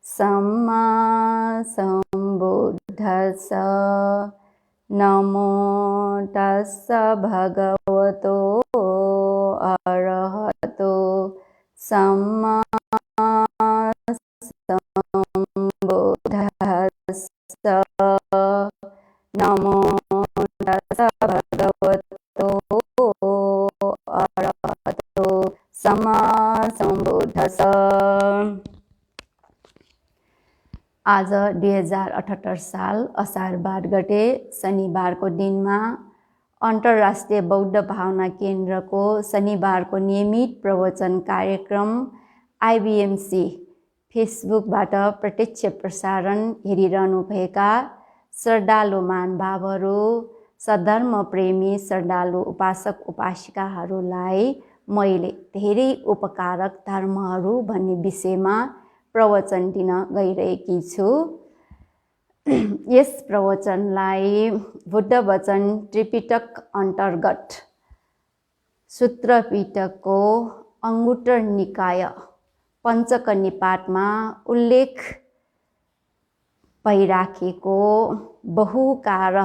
सम्मा सम्बुद्धस्स नमो तस्स भगवतो अरहतो सम्मा सम्बुद्धस्स नमो तस्स भगवतो अरहतो सम्मा सम्बुद्धस्स। आज 2078 साल असार 12 गते शनिबारको दिनमा अन्तर्राष्ट्रिय बौद्ध भावना केन्द्रको शनिबारको नियमित प्रवचन कार्यक्रम आइबिएमसी फेसबुकबाट प्रत्यक्ष प्रसारण हेरिरहनुभएका श्रद्धालु महानुभावहरू, सद्धर्म प्रेमी श्रद्धालु उपासक उपासिकाहरूलाई मैले धेरै उपकारक धर्महरू भन्ने विषयमा प्रवचन दिन गइरहेकी छु। यस प्रवचनलाई बुद्ध वचन त्रिपिटक अन्तर्गत सूत्र पिटकको अङ्गुत्तर निकाय पञ्चक निपातमा उल्लेख भइराखेको बहुकार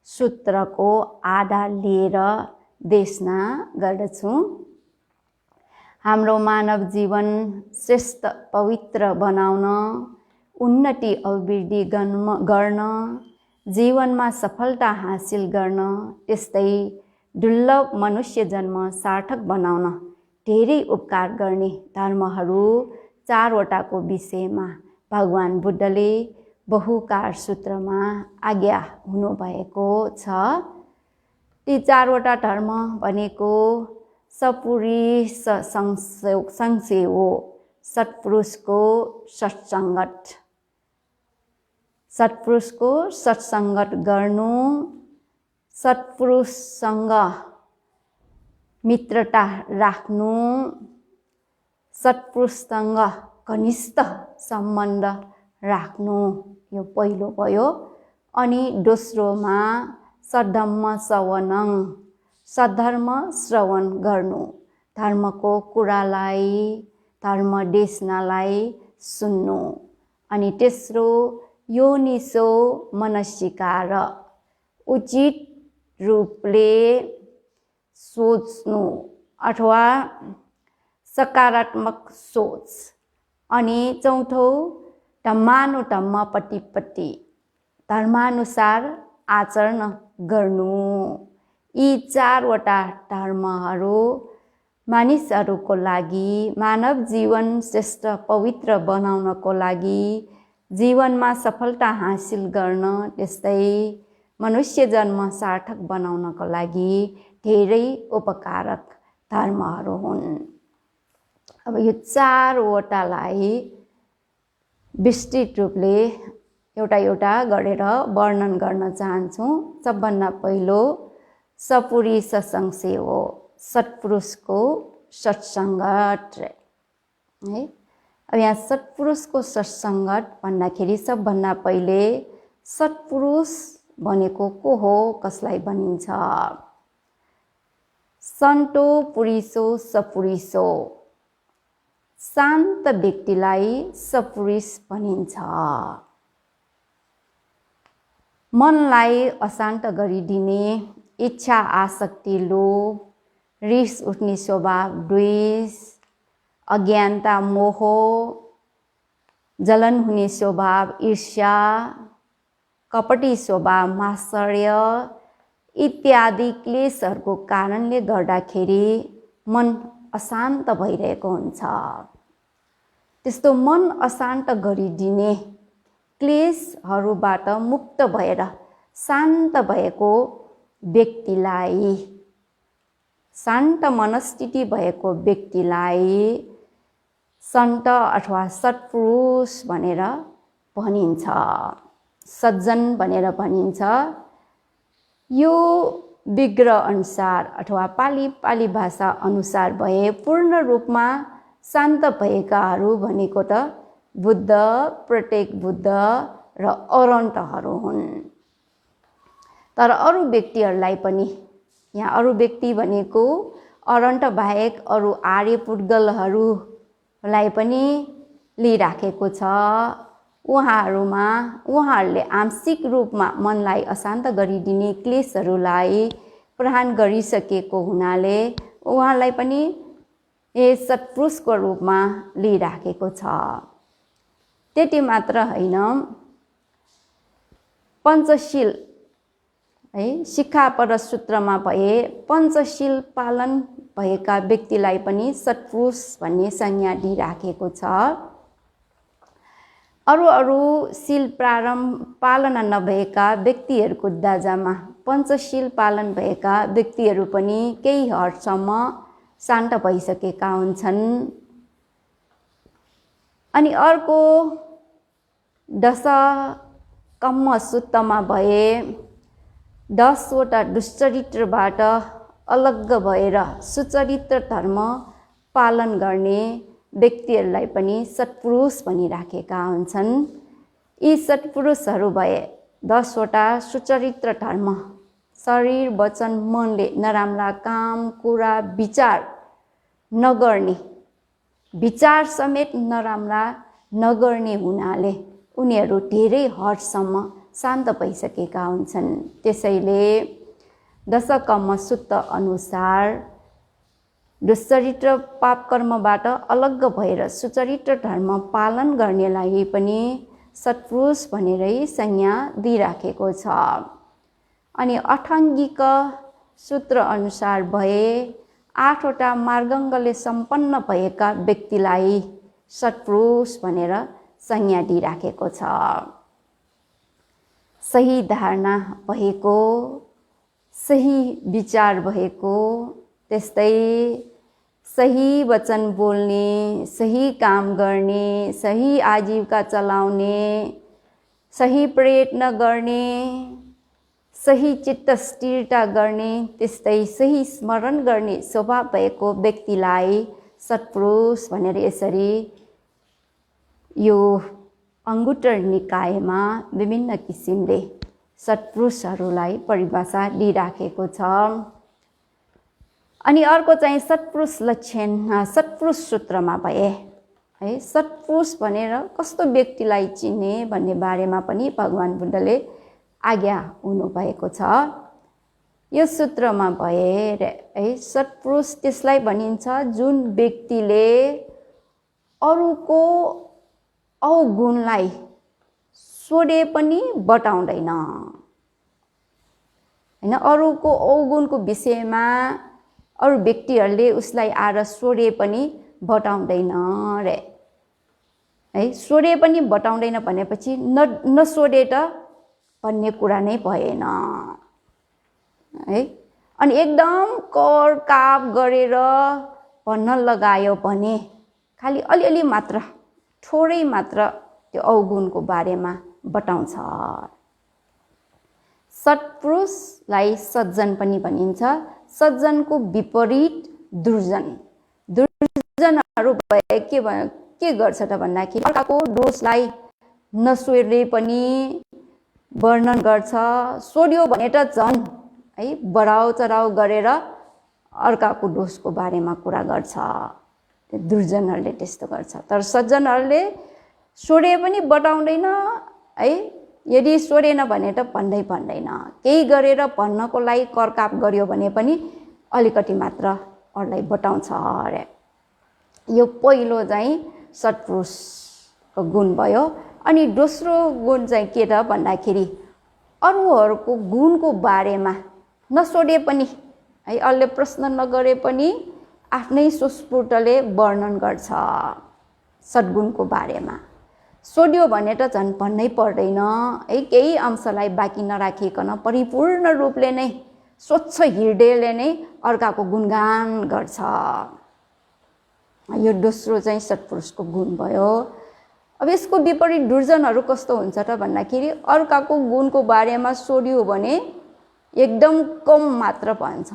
सूत्रको आधार लिएर देशना गर्दछु। हाम्रो मानव जीवन श्रेष्ठ पवित्र बनाउन, उन्नति अभिवृद्धि गर्न, जीवनमा सफलता हासिल गर्न, त्यस्तै दुर्लभ मनुष्य जन्म सार्थक बनाउन धेरै उपकार गर्ने धर्महरू 4वटाको विषयमा भगवान बुद्धले बहुकार सूत्रमा आज्ञा हुनुभएको छ। ती 4वटा धर्म भनेको सपुरुष संसेवो, सत्पुरुषको सत्सङ्गत गर्नु, सत्पुरुषसँग मित्रता राख्नु, सत्पुरुषसँग घनिष्ठ सम्बन्ध राख्नु, यो पहिलो भयो। अनि दोस्रोमा सद्धम्म श्रवणं, सद्धर्म श्रवण गर्नु, धर्मको कुरालाई, धर्म देशनालाई सुन्नु। अनि तेस्रो योनिसो मनस्सिकार, उचित रूपले सोच्नु अथवा सकारात्मक सोच। अनि चौथो धम्मानुधम्म प्रतिपत्ति, धर्मानुसार आचरण गर्नु। यी 4वटा धर्महरू मानिसहरूको लागि मानव जीवन श्रेष्ठ पवित्र बनाउनको लागि, जीवनमा सफलता हासिल गर्न, त्यस्तै मनुष्य जन्म सार्थक बनाउनको लागि धेरै उपकारक धर्महरू हुन्। अब यो 4वटालाई विस्तृत रूपले एउटा गरेर वर्णन गर्न चाहन्छु। सबभन्दा पहिलो सपुरुष संसेवो, सत्पुरुषको सत्सङ्गत है। अब यहाँ सत्पुरुषको सत्सङ्गत भन्दाखेरि सबभन्दा पहिले सत्पुरुष भनेको को हो, कसलाई भनिन्छ? सन्तो पुरुषो सपुरुषो, शान्त व्यक्तिलाई सपुरुष भनिन्छ। मनलाई अशान्त गरिदिने इच्छा, आसक्ति, लोभ, रिस उठ्ने स्वभाव, द्वेष, अज्ञानता, मोह, जलन हुने स्वभाव, ईर्ष्या, कपटी स्वभाव, मात्सर्य इत्यादि क्लेशहरूको कारणले गर्दाखेरि मन अशान्त भइरहेको हुन्छ। त्यस्तो मन अशान्त गरिदिने क्लेशहरूबाट मुक्त भएर शान्त भएको व्यक्तिलाई, शान्त मनस्थिति भएको व्यक्तिलाई सन्त अथवा सत्पुरुष भनेर भनिन्छ, सज्जन भनेर भनिन्छ। यो विग्रह अनुसार अथवा पाली भाषा अनुसार भए पूर्ण रूपमा शान्त भएकाहरू भनेको त बुद्ध, प्रत्येक बुद्ध र अरहन्तहरू हुन्। तर अरू व्यक्तिहरूलाई पनि, यहाँ अरू व्यक्ति भनेको अरहन्त बाहेक अरू आर्य पुद्गलहरूलाई पनि लिइराखेको छ। उहाँहरूले आंशिक रूपमा मनलाई अशान्त गरिदिने क्लेशहरूलाई प्रहार गरिसकेको हुनाले उहाँलाई पनि सत्पुरुषको रूपमा लिइराखेको छ। त्यति मात्र होइन, पञ्चशील शिक्षापद सूत्रमा भए पञ्चशील पालन भएका व्यक्तिलाई पनि सत्पुरुष भन्ने संज्ञा दिइराखेको छ। अरू शील पालना नभएका व्यक्तिहरूको दाजामा पञ्चशील पालन भएका व्यक्तिहरू पनि केही हदसम्म शान्त भइसकेका हुन्छन्। अनि अर्को दश कम्मसूत्रमा भए 10वटा दुश्चरित्रबाट अलग भएर सुचरित्र धर्म पालन गर्ने व्यक्तिहरूलाई पनि सत्पुरुष भनिराखेका हुन्छन्। यी सत्पुरुषहरू भए 10वटा सुचरित्र धर्म, शरीर वचन मनले नराम्रा काम कुरा विचार नगर्ने, विचार समेत नराम्रा नगर्ने हुनाले उनीहरू धेरै हदसम्म शान्त भइसकेका हुन्छन्। त्यसैले दशकर्मसूत्र अनुसार दुश्चरित्र पाप कर्मबाट अलग भएर सुचरित्र धर्म पालन गर्नेलाई पनि सत्पुरुष भनेरै संज्ञा दिइराखेको छ। अनि अठाङ्गिक सूत्र अनुसार भए 8वटा मार्गाङ्गले सम्पन्न भएका व्यक्तिलाई सत्पुरुष भनेर संज्ञा दिइराखेको छ। सही धारणा भएको, सही विचार भएको, त्यस्तै सही वचन बोल्ने, सही काम गर्ने, सही आजीविका चलाउने, सही प्रयत्न गर्ने, सही चित्त स्थिरता गर्ने, त्यस्तै सही स्मरण गर्ने स्वभाव भएको व्यक्तिलाई सत्पुरुष भनेर यसरी यो अंगुत्तर निकायमा विभिन्न किसिमले सत्पुरुषहरूलाई परिभाषा दिइराखेको छ। अनि अर्को चाहिँ सत्पुरुष लक्षण सत्पुरुष सूत्रमा भए सत्पुरुष भनेर कस्तो व्यक्तिलाई चिन्ने भन्ने बारेमा पनि भगवान बुद्धले आज्ञा हुनुभएको छ। यो सूत्रमा भए सत्पुरुष त्यसलाई भनिन्छ जुन व्यक्तिले अरूको अवगुणलाई सोधे पनि बताउँदैन, हैन, अरूको अवगुणको विषयमा अरू व्यक्तिहरूले उसलाई आएर सोधे पनि बताउँदैन रे। सोधे पनि बताउँदैन भनेपछि नसोधे त भन्ने कुरा नै भएन है। अनि एकदम कर काप गरेर भन्न लगायो भने खालि अलिअलि मात्र, थोरै मात्र त्यो अवगुणको बारेमा बताउँछ। सत्पुरुषलाई सज्जन पनि भनिन्छ। सज्जनको विपरीत दुर्जन। दुर्जनहरू भए के गर्छ त भन्दाखेरि अर्काको दोषलाई नसोधे पनि वर्णन गर्छ, सोध्यो भने त झन् है बढाउ चढाउ गरेर अर्काको दोषको बारेमा कुरा गर्छ। दुर्जनहरूले त्यस्तो गर्छ। तर सज्जनहरूले सोधे पनि बताउँदैन है, यदि सोधेन भने त भन्दैन, केही गरेर भन्नको लागि करकाप गर्यो भने पनि अलिकति मात्र अरूलाई बताउँछ अरे। यो पहिलो चाहिँ सत्पुरुषको गुण भयो। अनि दोस्रो गुण चाहिँ के त भन्दाखेरि अरूहरूको गुणको बारेमा नसोधे पनि है, अरूले प्रश्न नगरे पनि आफ्नै स्वस्फूर्तले वर्णन गर्छ सद्गुणको बारेमा। सोध्यो भने त झन् भन्नै पर्दैन है, केही अंशलाई बाँकी नराखिकन परिपूर्ण रूपले नै स्वच्छ हृदयले नै अर्काको गुणगान गर्छ। यो दोस्रो चाहिँ सत्पुरुषको गुण भयो। अब यसको विपरीत दुर्जनहरू कस्तो हुन्छ त भन्दाखेरि अर्काको गुणको बारेमा सोध्यो भने एकदम कम मात्र भन्छ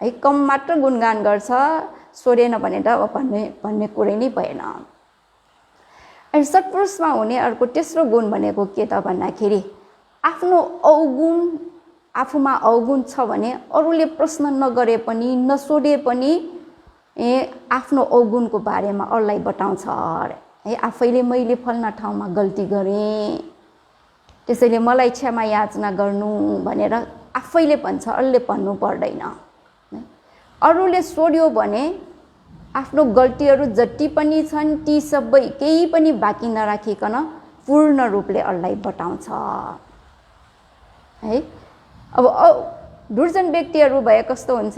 है, कम मात्र गुणगान गर्छ, सोधेन भने त अब भन्ने कुरै नै भएन। अनि सत्पुरुषमा हुने अर्को तेस्रो गुण भनेको के त भन्दाखेरि आफ्नो अवगुण, आफूमा अवगुण छ भने अरूले प्रश्न नगरे पनि नसोधे पनि आफ्नो अवगुणको बारेमा अरूलाई बताउँछ। है आफैले मैले फल्ना ठाउँमा गल्ती गरेँ त्यसैले मलाई क्षमा याचना गर्नु भनेर आफैले भन्छ, अरूले भन्नु पर्दैन। अरूले सोध्यो भने आफ्नो गल्तीहरू जति पनि छन् ती सबै केही पनि बाँकी नराखिकन पूर्ण रूपले अरूलाई बताउँछ है। अब दुर्जन व्यक्तिहरू भए कस्तो हुन्छ,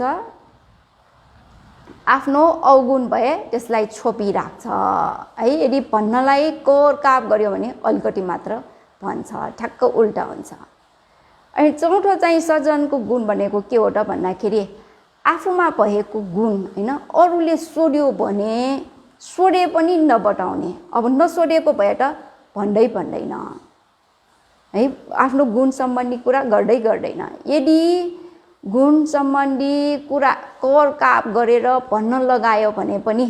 आफ्नो अवगुण भए त्यसलाई छोपिराख्छ है। यदि भन्नलाई कोरकाप गर्यो भने अलिकति मात्र भन्छ, ठ्याक्क उल्टा हुन्छ। अनि चौथो चाहिँ सज्जनको गुण भनेको के हो त भन्दाखेरि आफूमा भएको गुण हैन, अरूले सोध्यो भने सोधे पनि नबताउने। अब नसोधेको भए त भन्दैन है, आफ्नो गुण सम्बन्धी कुरा गर्दैन। यदि गुण सम्बन्धी कुरा करकाप गरेर भन्न लगायो भने पनि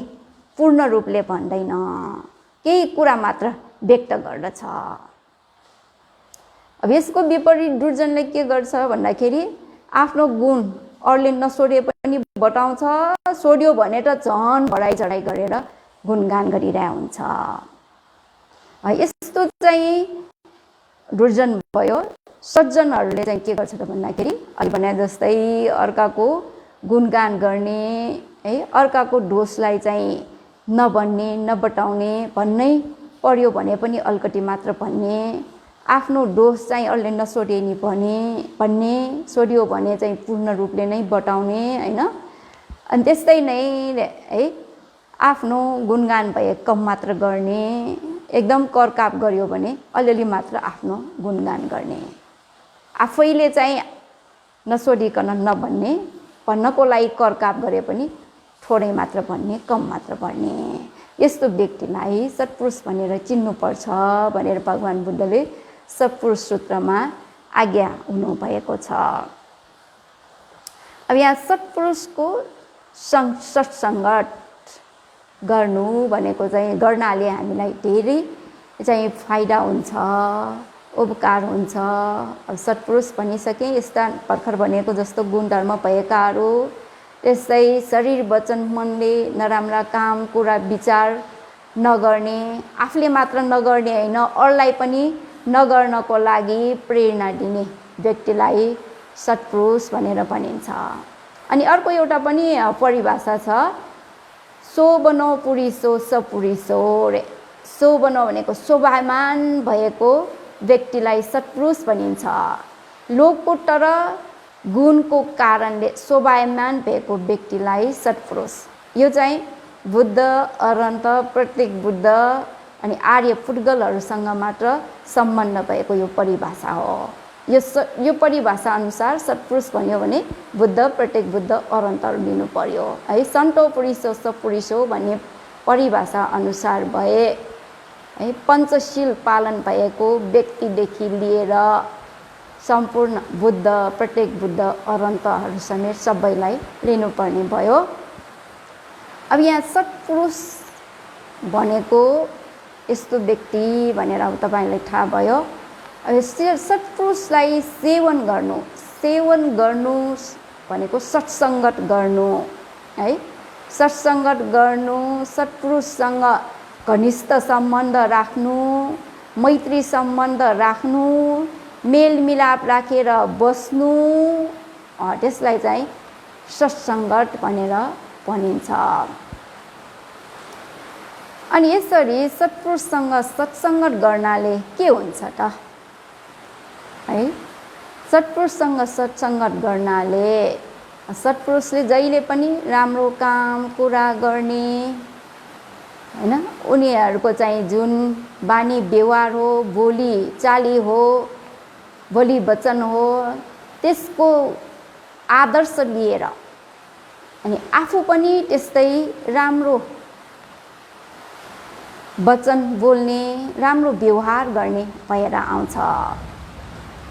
पूर्ण रूपले भन्दैन, केही कुरा मात्र व्यक्त गर्दछ। अब यसको विपरीत दुर्जनले के गर्छ भन्दाखेरि आफ्नो गुण अरूले नसोधे पनि बताउँछ, सोध्यो भने त झन बढाइ चढाइ गरेर गुणगान गरिरहेको हुन्छ। यस्तो चाहिँ दुर्जन भयो। सज्जनहरूले चाहिँ के गर्छ त भन्दाखेरि अहिले भने जस्तै अर्काको गुणगान गर्ने है, अर्काको दोषलाई चाहिँ नभन्ने नबताउने, भन्नै पर्यो भने पनि अलिकति मात्र भन्ने, आफ्नो दोष चाहिँ अरूले नसोधे नि भन्ने, सोध्यो भने चाहिँ पूर्ण रूपले नै बताउने हैन। अनि त्यस्तै नै है आफ्नो गुणगान भए कम मात्र गर्ने, एकदम करकाप गर्यो भने अलिअलि मात्र आफ्नो गुणगान गर्ने, आफैले चाहिँ नसोधिकन नभन्ने, भन्नको लागि करकाप गरे पनि थोरै मात्र भन्ने, कम मात्र भन्ने। यस्तो व्यक्तिलाई सत्पुरुष भनेर चिन्नुपर्छ भनेर भगवान बुद्धले सत्पुरुष सूत्रमा आज्ञा हुनुभएको छ। अब यहाँ सत्पुरुषको सत्सङ्गत गर्नु भनेको चाहिँ गर्नाले हामीलाई धेरै चाहिँ फाइदा हुन्छ, उपकार हुन्छ। अब सत्पुरुष भनिसकेँ, यस्ता भर्खर भनेको जस्तो गुणधर्म भएकाहरू, त्यस्तै शरीर वचन मनले नराम्रा काम कुरा विचार नगर्ने, आफूले मात्र नगर्ने होइन अरूलाई पनि नगर्नको लागि प्रेरणा दिने व्यक्तिलाई सत्पुरुष भनेर भनिन्छ। अनि अर्को एउटा पनि परिभाषा छ, शोभनो पुरुषो सपुरुषो रे। शोभनो भनेको शोभामान भएको व्यक्तिलाई सत्पुरुष भनिन्छ। लोकोत्तर गुणको कारणले शोभायमान भएको व्यक्तिलाई सत्पुरुष। यो चाहिँ बुद्ध, अरहन्त, प्रत्येक बुद्ध अनि आर्य पुद्गलहरूसँग मात्र सम्बन्ध भएको यो परिभाषा हो। यो परिभाषा अनुसार सत्पुरुष भन्यो भने बुद्ध, प्रत्येक बुद्ध, अरहन्तहरू लिनु पर्यो है। सन्तो पुरुषो सपुरुषो भन्ने परिभाषा अनुसार भए है पञ्चशील पालन भएको व्यक्तिदेखि लिएर सम्पूर्ण बुद्ध, प्रत्येक बुद्ध, अरहन्तहरू समेत सबैलाई लिनुपर्ने भयो। अब यहाँ सत्पुरुष भनेको यस्तो व्यक्ति भनेर अब तपाईँलाई थाहा भयो। अब सत्पुरुषलाई सेवन गर्नु भनेको सत्सङ्गत गर्नु है। सत्सङ्गत गर्नु, सत्पुरुषसँग घनिष्ठ सम्बन्ध राख्नु, मैत्री सम्बन्ध राख्नु, मेलमिलाप राखेर बस्नु, त्यसलाई चाहिँ सत्सङ्गत भनेर भनिन्छ। अनि यसरी सत्पुरुषसँग सत्सङ्गत गर्नाले के हुन्छ त है। सत्पुरुषसँग सत्सङ्गत गर्नाले सत्पुरुषले जहिले पनि राम्रो काम कुरा गर्ने हैन, उनीहरूको चाहिँ जुन बानी व्यवहार हो, बोली चाली हो, बोली वचन हो, त्यसको आदर्श लिएर अनि आफू पनि त्यस्तै राम्रो वचन बोल्ने, राम्रो व्यवहार गर्ने भएर आउँछ।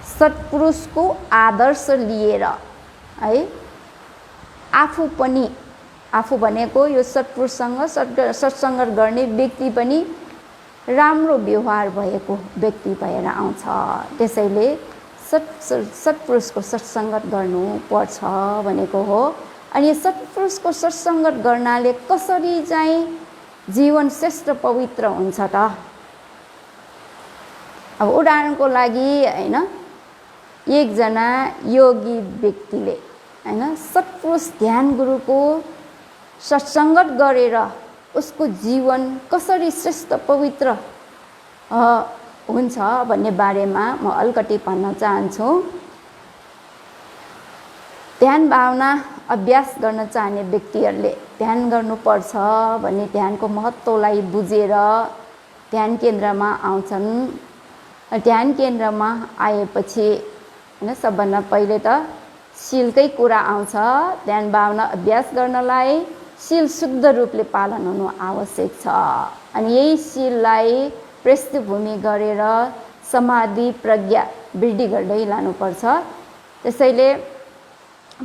सत्पुरुषको आदर्श लिएर है आफू पनि, आफू भनेको यो सत्पुरुषसँग सत्सङ्गत गर्ने व्यक्ति पनि राम्रो व्यवहार भएको व्यक्ति भएर आउँछ। त्यसैले सत्पुरुषको सत्सङ्गत गर्नुपर्छ भनेको हो। अनि सत्पुरुषको सत्सङ्गत गर्नाले कसरी चाहिँ जीवन श्रेष्ठ पवित्र हुन्छ त? अब उदाहरणको लागि हैन, एकजना योगी व्यक्तिले हैन सत्पुरुष ध्यान गुरुको सत्सङ्गत गरेर उसको जीवन कसरी श्रेष्ठ पवित्र हुन्छ भन्ने बारेमा म अलिकति भन्न चाहन्छु। ध्यान भावना अभ्यास गर्न चाहने व्यक्तिहरूले ध्यान गर्नुपर्छ भन्ने ध्यानको महत्त्वलाई बुझेर ध्यान केन्द्रमा आउँछन्। ध्यान केन्द्रमा आएपछि हैन सबभन्दा पहिले त शीलकै कुरा आउँछ। ध्यान भावना अभ्यास गर्नलाई शील शुद्ध रूपले पालन हुनु आवश्यक छ। अनि यही शीललाई पृष्ठभूमि गरेर समाधि प्रज्ञा वृद्धि गर्दै लानुपर्छ। त्यसैले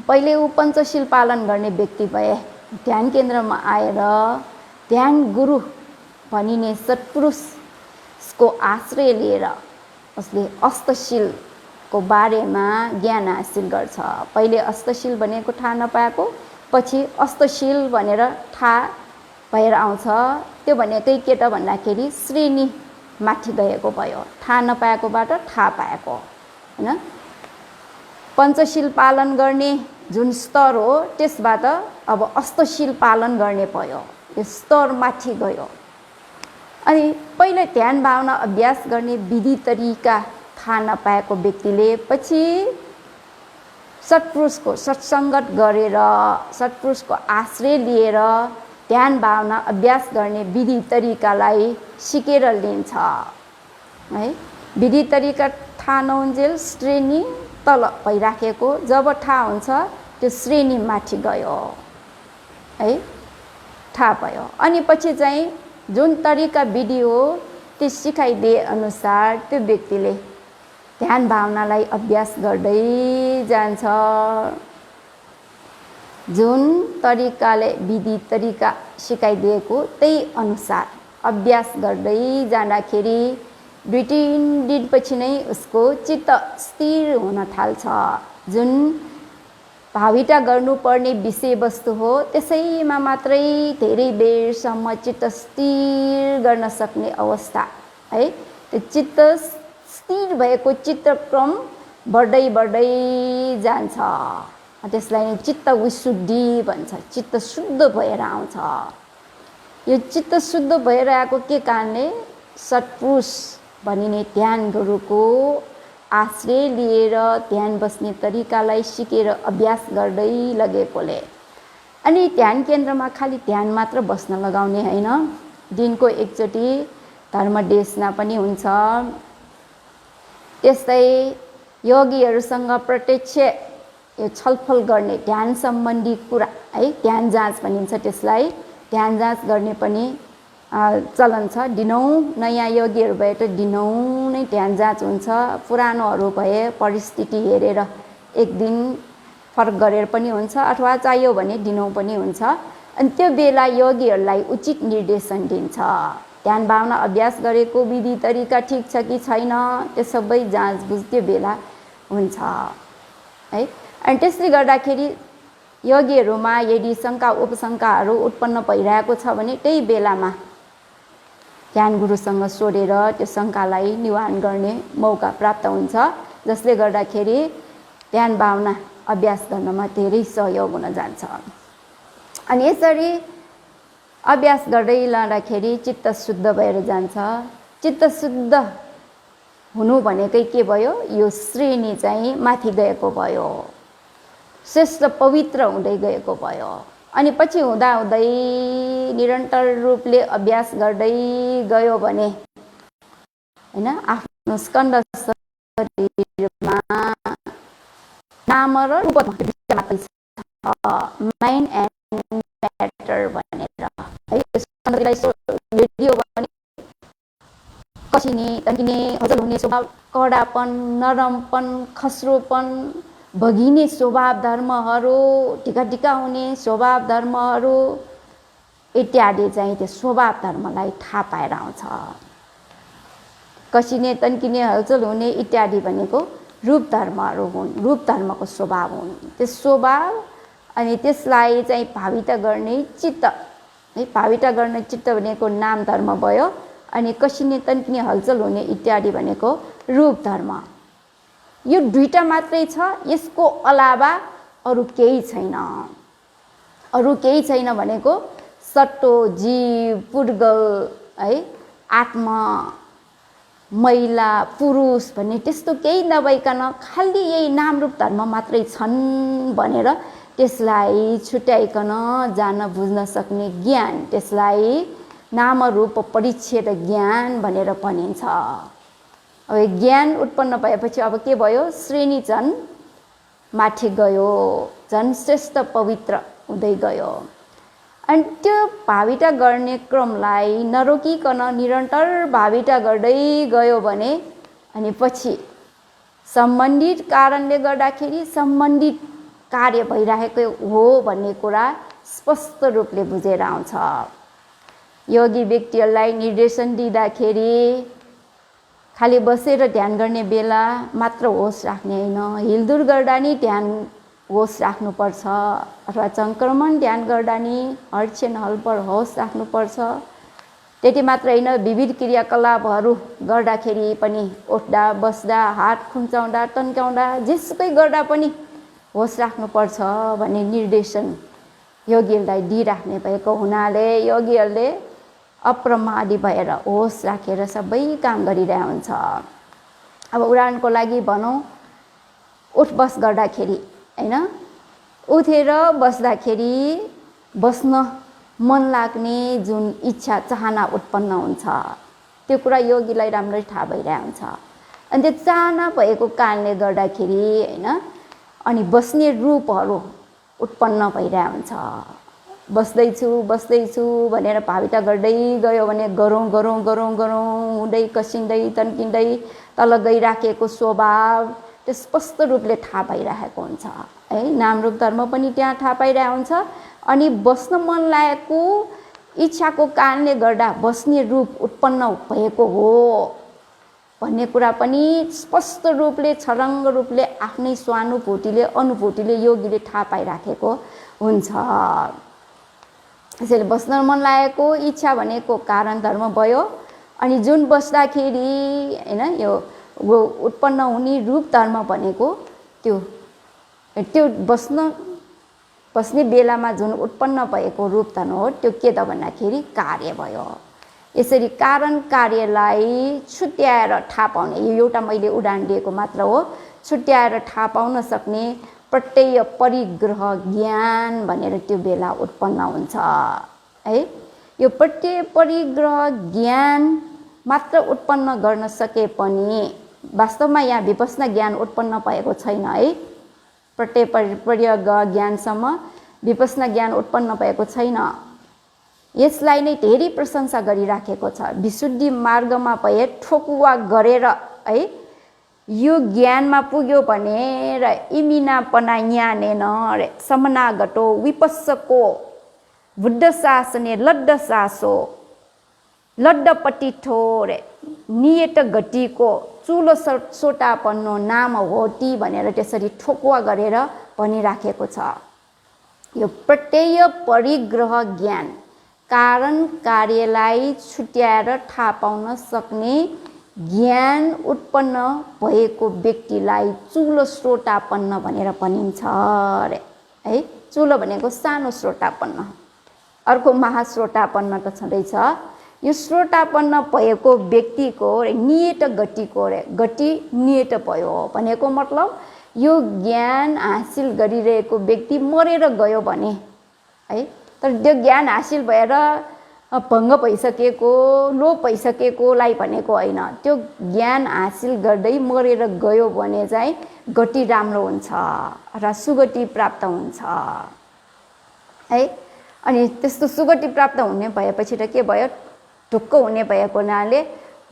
पहिले ऊ पञ्चशील पालन गर्ने व्यक्ति भए ध्यान केन्द्रमा आएर ध्यान गुरु भनिने सत्पुरुषको आश्रय लिएर उसले अष्टशीलको बारेमा ज्ञान हासिल गर्छ। पहिले अष्टशील भनेको थाहा नपाएको, पछि अष्टशील भनेर थाहा भएर आउँछ। त्यो भनेकै के त भन्दाखेरि श्रेणी माथि गएको भयो, थाहा नपाएकोबाट थाहा पाएको हैन। पञ्चशील पालन गर्ने जुन स्तर हो त्यसबाट अब अष्टशील पालन गर्ने भयो, यो स्तर माथि गयो। अनि पहिले ध्यान भावना अभ्यास गर्ने विधि तरिका थाहा नपाएको व्यक्तिले पछि सत्पुरुषको सत्सङ्गत गरेर सत्पुरुषको आश्रय लिएर ध्यान भावना अभ्यास गर्ने विधि तरिकालाई सिकेर लिन्छ है। विधि तरिका थाहा नहुन्जेल श्रेणी तल भइराखेको, जब थाहा हुन्छ त्यो श्रेणी माथि गयो है, थाहा भयो। अनि पछि चाहिँ जुन तरिका विधि हो त्यो सिकाइदिए अनुसार त्यो व्यक्तिले ध्यान भावनालाई अभ्यास गर्दै जान्छ। जुन तरिकाले विधि तरिका सिकाइदिएको त्यही अनुसार अभ्यास गर्दै जाँदाखेरि 2-3 दिनपछि नै उसको चित्त स्थिर हुन थाल्छ। जुन भाविता गर्नुपर्ने विषयवस्तु हो त्यसैमा मात्रै धेरै बेरसम्म चित्त स्थिर गर्न सक्ने अवस्था है। त्यो चित्त स्थिर भएको चित्तक्रम बढ्दै बढ्दै जान्छ। त्यसलाई नै चित्त विशुद्धि भन्छ, चित्त शुद्ध भएर आउँछ। यो चित्त शुद्ध भएर आएको के कारणले? सत्पुरुष भनिने ध्यान गुरुको आश्रय लिएर ध्यान बस्ने तरिकालाई सिकेर अभ्यास गर्दै लगेकोले। अनि ध्यान केन्द्रमा खालि ध्यान मात्र बस्न लगाउने हैन, दिनको एकचोटि धर्म देशना पनि हुन्छ। त्यस्तै योगीहरूसँग प्रत्यक्ष यो छलफल गर्ने ध्यान सम्बन्धी कुरा है, ध्यान जाँच भनिन्छ त्यसलाई। ध्यान जाँच गर्ने पनि चलन छ। दिनौँ नयाँ योगीहरू भए त दिनौँ नै ध्यान जाँच हुन्छ। पुरानोहरू भए परिस्थिति हेरेर एक दिन फरक गरेर पनि हुन्छ, अथवा चाहियो भने दिनौँ पनि हुन्छ। अनि त्यो बेला योगीहरूलाई उचित निर्देशन दिन्छ। ध्यान भावना अभ्यास गरेको विधि तरिका ठिक छ कि छैन त्यो सबै जाँचबुझ त्यो बेला हुन्छ है। अनि त्यसले गर्दाखेरि योगीहरूमा यदि शङ्का उपशङ्काहरू उत्पन्न भइरहेको छ भने त्यही बेलामा ध्यान गुरुसँग सोधेर त्यो शङ्कालाई निवारण गर्ने मौका प्राप्त हुन्छ, जसले गर्दाखेरि ध्यान भावना अभ्यास गर्नमा धेरै सहयोग हुन जान्छ। अनि यसरी अभ्यास गर्दै लाँदाखेरि चित्त शुद्ध भएर जान्छ। चित्त शुद्ध हुनु भनेकै के भयो? यो श्रेणी चाहिँ माथि गएको भयो, श्रेष्ठ पवित्र हुँदै गएको भयो। अनि पछि हुँदा हुँदै निरन्तर रूपले अभ्यास गर्दै गयो भने हैन आफ्नो स्कन्द शरीरमा नाम र रूप माइन्ड एन्ड म्याटर भनेर है। स्कन्दलाई रेडियो भने कसिने तन्किने हजल हुने स्वभाव, कडापन, नरमपन, खस्रोपन, भगिने स्वभाव धर्महरू, ढिका ढिका हुने स्वभाव धर्महरू इत्यादि चाहिँ त्यो स्वभाव धर्मलाई थाहा पाएर आउँछ। कसिने तन्किने हलचल हुने इत्यादि भनेको रूप धर्महरू हुन्, रूप धर्मको स्वभाव हुन्। त्यो स्वभाव अनि त्यसलाई चाहिँ भावित गर्ने चित्त है। भाविता गर्ने चित्त भनेको नाम धर्म भयो, अनि कसिने तन्किने हलचल हुने इत्यादि भनेको रूप धर्म। यो दुईटा मात्रै छ, यसको अलावा अरू केही छैन। अरू केही छैन भनेको सट्टो, जीव, पुर्गल है, आत्मा, महिला, पुरुष भन्ने त्यस्तो केही नभइकन खालि यही नाम रूप धर्म मात्रै छन् भनेर त्यसलाई छुट्याइकन जान बुझ्न सक्ने ज्ञान, त्यसलाई नाम रूप परिच्छेद ज्ञान भनेर भनिन्छ। अब ज्ञान उत्पन्न भएपछि अब के भयो? श्रेणी झन् माथि गयो, झन् श्रेष्ठ पवित्र हुँदै गयो। अनि त्यो भाविता गर्ने क्रमलाई नरोकिकन निरन्तर भाविता गर्दै गयो भने अनि पछि सम्बन्धित कारणले गर्दाखेरि सम्बन्धित कार्य भइरहेको हो भन्ने कुरा स्पष्ट रूपले बुझेर आउँछ। योगी व्यक्तिहरूलाई निर्देशन दिँदाखेरि खालि बसेर ध्यान गर्ने बेला मात्र होस राख्ने होइन, हिलडुल गर्दा नि ध्यान होस राख्नुपर्छ, अथवा सङ्क्रमण ध्यान गर्दा नि हर्छेन हलपर होस राख्नुपर्छ। त्यति मात्र होइन, विविध क्रियाकलापहरू गर्दाखेरि पनि उठ्दा बस्दा हात खुम्चाउँदा तन्काउँदा जेसुकै गर्दा पनि होस राख्नुपर्छ भन्ने निर्देशन योगीहरूलाई दिइराख्ने भएको हुनाले योगीहरूले अप्रमादी भएर होस राखेर सबै काम गरिरहेको हुन्छ। अब उदाहरणको लागि भनौँ, उठ बस गर्दाखेरि हैन, उठेर बस्दाखेरि बस्न मन लाग्ने जुन इच्छा चाहना उत्पन्न हुन्छ त्यो कुरा योगीलाई राम्ररी थाहा भइरहेको हुन्छ। अनि त्यो चाहना भएको कारणले गर्दाखेरि हैन, अनि बस्ने रूपहरू उत्पन्न भइरहेको हुन्छ। बस्दैछु भनेर भाविता गर्दै गयो भने गरौँ गरौँ गरौँ गरौँ हुँदै कसिँदै तन्किँदै तल गइराखेको स्वभाव त्यो स्पष्ट रूपले थाहा पाइरहेको हुन्छ है। नाम रूप धर्म पनि त्यहाँ थाहा पाइरहेको हुन्छ। अनि बस्न मन लागेको इच्छाको कारणले गर्दा बस्ने रूप उत्पन्न भएको हो भन्ने कुरा पनि स्पष्ट रूपले छरङ्ग रूपले आफ्नै स्वानुभूतिले अनुभूतिले योगीले थाहा पाइराखेको हुन्छ। त्यसैले बस्न मन लागेको इच्छा भनेको कारण धर्म भयो। अनि जुन बस्दाखेरि हैन यो उत्पन्न हुने रूप धर्म भनेको त्यो बस्ने बेलामा जुन उत्पन्न भएको रूप धर्म हो त्यो के त भन्दाखेरि कार्य भयो। यसरी कारण कार्यलाई छुट्याएर थाहा पाउने, यो एउटा मैले उदाहरण दिएको मात्र हो, छुट्याएर थाहा पाउन सक्ने प्रत्यय परिग्रह ज्ञान भनेर त्यो बेला उत्पन्न हुन्छ है। यो प्रत्यय परिग्रह ज्ञान मात्र उत्पन्न गर्न सके पनि वास्तवमा यहाँ विपश्यना ज्ञान उत्पन्न भएको छैन है। प्रत्यय परिग्रह ज्ञानसम्म विपश्यना ज्ञान उत्पन्न भएको छैन। यसलाई नै धेरै प्रशंसा गरिराखेको छ। विशुद्धि मार्गमा भए ठोकुवा गरेर है यो ज्ञानमा पुग्यो भनेर इमिनापना ज्ञानेन रे समनागतो विपस्सको बुद्ध शासने लड्ड सासो लड्ड पटिठो रे नियत गतिको चुलो सोटापन्नो नाम होती भनेर त्यसरी ठोकुवा गरेर भनिराखेको छ। यो प्रत्यय परिग्रह ज्ञान कारण कार्यलाई छुट्याएर थाहा पाउन सक्ने ज्ञान उत्पन्न भएको व्यक्तिलाई चुलो श्रोतापन्न भनेर भनिन्छ रे है। चुलो भनेको सानो श्रोतापन्न, अर्को महाश्रोतापन्न त छँदैछ। यो श्रोतापन्न भएको व्यक्तिको नियत गतिको गति नियत भयो भनेको मतलब यो ज्ञान हासिल गरिरहेको व्यक्ति मरेर गयो भने है, तर त्यो ज्ञान हासिल भएर भङ्ग भइसकेको लोप भइसकेकोलाई भनेको होइन। त्यो ज्ञान हासिल गर्दै मरेर गयो भने चाहिँ गति राम्रो हुन्छ र सुगति प्राप्त हुन्छ है। अनि त्यस्तो सुगति प्राप्त हुने भएपछि त के भयो, ढुक्क हुने भएको हुनाले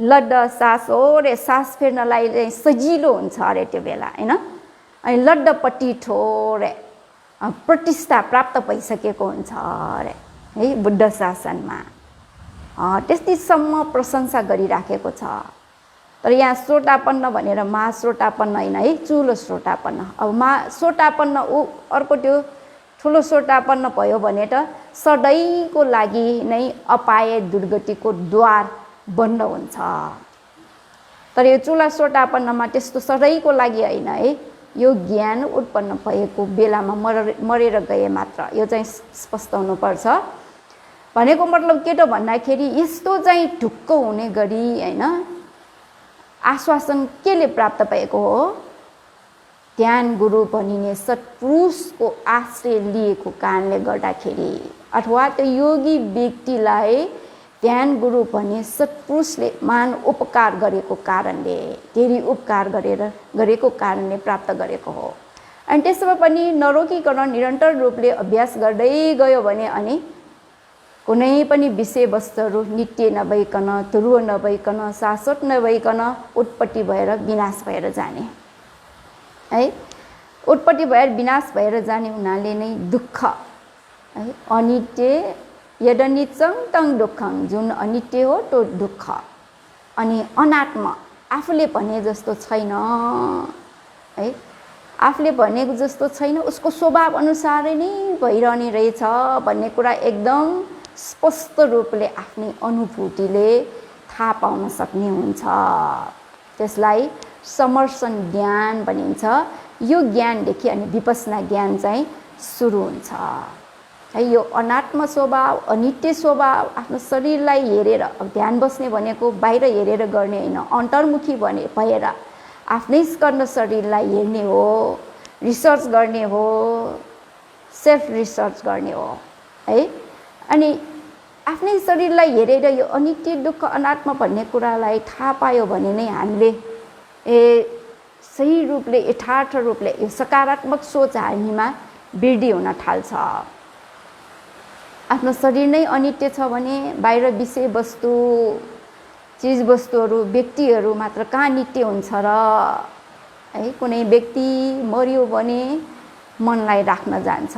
लड्ड सास हो रे, सास फेर्नलाई चाहिँ सजिलो हुन्छ अरे त्यो बेला हैन। अनि लड्ड पटिठो रे प्रतिष्ठा प्राप्त भइसकेको हुन्छ अरे है बुद्ध शासनमा। त्यतिसम्म प्रशंसा गरिराखेको छ। तर यहाँ श्रोतापन्न भनेर महाश्रोतापन्न होइन है, चुलो श्रोतापन्न। अब श्रोतापन्न अर्को त्यो ठुलो सोटापन्न भयो भने त सधैँको लागि नै अपाय दुर्गतिको द्वार बन्द हुन्छ। तर यो चुला सोटापन्नमा त्यस्तो सधैँको लागि होइन है, यो ज्ञान उत्पन्न भएको बेलामा मरेर गए मात्र, यो चाहिँ स्पष्ट हुनुपर्छ। भनेको मतलब के त भन्दाखेरि यस्तो चाहिँ ढुक्क हुने गरी होइन आश्वासन केले प्राप्त भएको हो? ध्यान गुरु भनिने सत्पुरुषको आश्रय लिएको कारणले गर्दाखेरि, अथवा त्यो योगी व्यक्तिलाई ध्यान गुरु भन्ने सत्पुरुषले महान उपकार गरेको कारणले, धेरै उपकार गरेको कारणले प्राप्त गरेको हो। अनि त्यसमा पनि नरोकिकन निरन्तर रूपले अभ्यास गर्दै गयो भने अनि कुनै पनि विषयवस्तुहरू नित्य नभइकन, ध्रुव नभइकन, शाश्वत नभइकन उत्पत्ति भएर विनाश भएर जाने है। उत्पत्ति भएर विनाश भएर जाने हुनाले नै दुःख है, अनित्य यदनित्यं तं दुःखं, जुन अनित्य हो त्यो दुःख। अनि अनात्मा, आफूले भने जस्तो छैन है, आफूले भनेको जस्तो छैन, उसको स्वभाव अनुसारै नै भइरहने रहेछ भन्ने कुरा एकदम स्पष्ट रूपले आफ्नै अनुभूतिले थाहा पाउन सक्ने हुन्छ। त्यसलाई समर्शन ज्ञान भनिन्छ। यो ज्ञानदेखि अनि विपश्यना ज्ञान चाहिँ सुरु हुन्छ है। यो अनात्म स्वभाव, अनित्य स्वभाव, आफ्नो शरीरलाई हेरेर, ध्यान बस्ने भनेको बाहिर हेरेर गर्ने होइन, अन्तर्मुखी भएर आफ्नै स्कन्द शरीरलाई हेर्ने हो, रिसर्च गर्ने हो, सेल्फ रिसर्च गर्ने हो है। अनि आफ्नै शरीरलाई हेरेर यो अनित्य दुःख अनात्म भन्ने कुरालाई थाहा पायो भने नै हामीले सही रूपले, यथार्थ रूपले यो सकारात्मक सोच हामीमा वृद्धि हुन थाल्छ। आफ्नो शरीर नै अनित्य छ भने बाहिर विषयवस्तु, चिजवस्तुहरू, व्यक्तिहरू मात्र कहाँ नित्य हुन्छ र है। कुनै व्यक्ति मर्यो भने मनलाई राख्न जान्छ।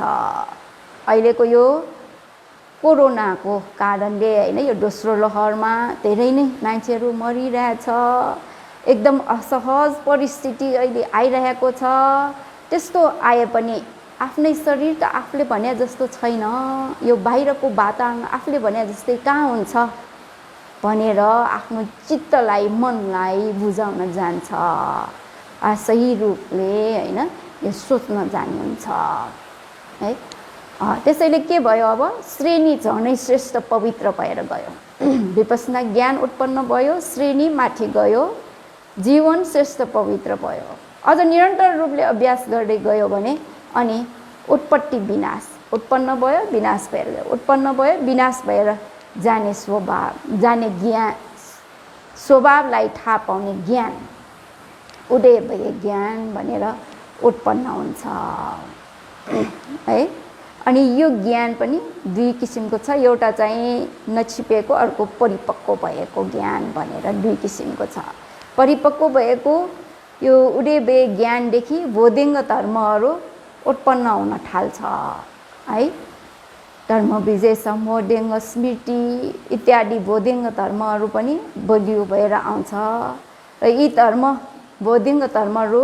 अहिलेको यो कोरोनाको कारणले होइन, यो दोस्रो लहरमा धेरै नै मान्छेहरू मरिरहेछ, एकदम असहज परिस्थिति अहिले आइरहेको छ। त्यस्तो आए पनि आफ्नै शरीर त आफूले भने जस्तो छैन, यो बाहिरको वातावरण आफूले भने जस्तै कहाँ हुन्छ भनेर आफ्नो चित्तलाई, मनलाई बुझाउन जान्छ। सही रूपले होइन यो सोच्न जान्नुहुन्छ है। त्यसैले के भयो, अब श्रेणी झनै श्रेष्ठ पवित्र भएर गयो। विपश्यना ज्ञान उत्पन्न भयो, श्रेणी माथि गयो, जीवन श्रेष्ठ पवित्र भयो। अझ निरन्तर रूपले अभ्यास गर्दै गयो भने अनि उत्पत्ति विनाश, उत्पन्न भयो विनाश भएर गयो, उत्पन्न भयो विनाश भएर जाने स्वभाव, जाने ज्ञान, स्वभावलाई थाहा पाउने ज्ञान, उदय भए ज्ञान भनेर उत्पन्न हुन्छ है। अनि यो ज्ञान पनि दुई किसिमको छ, एउटा चाहिँ नछिपेको, अर्को परिपक्व भएको ज्ञान भनेर दुई किसिमको छ। परिपक्व भएको यो उदय भए ज्ञानदेखि बोधिङ्ग धर्महरू उत्पन्न हुन थाल्छ है। धर्म विजय, समोधिङ्ग, स्मृति इत्यादि बोधिङ्ग धर्महरू पनि बलियो भएर आउँछ र यी धर्म, बोधिङ्ग धर्महरू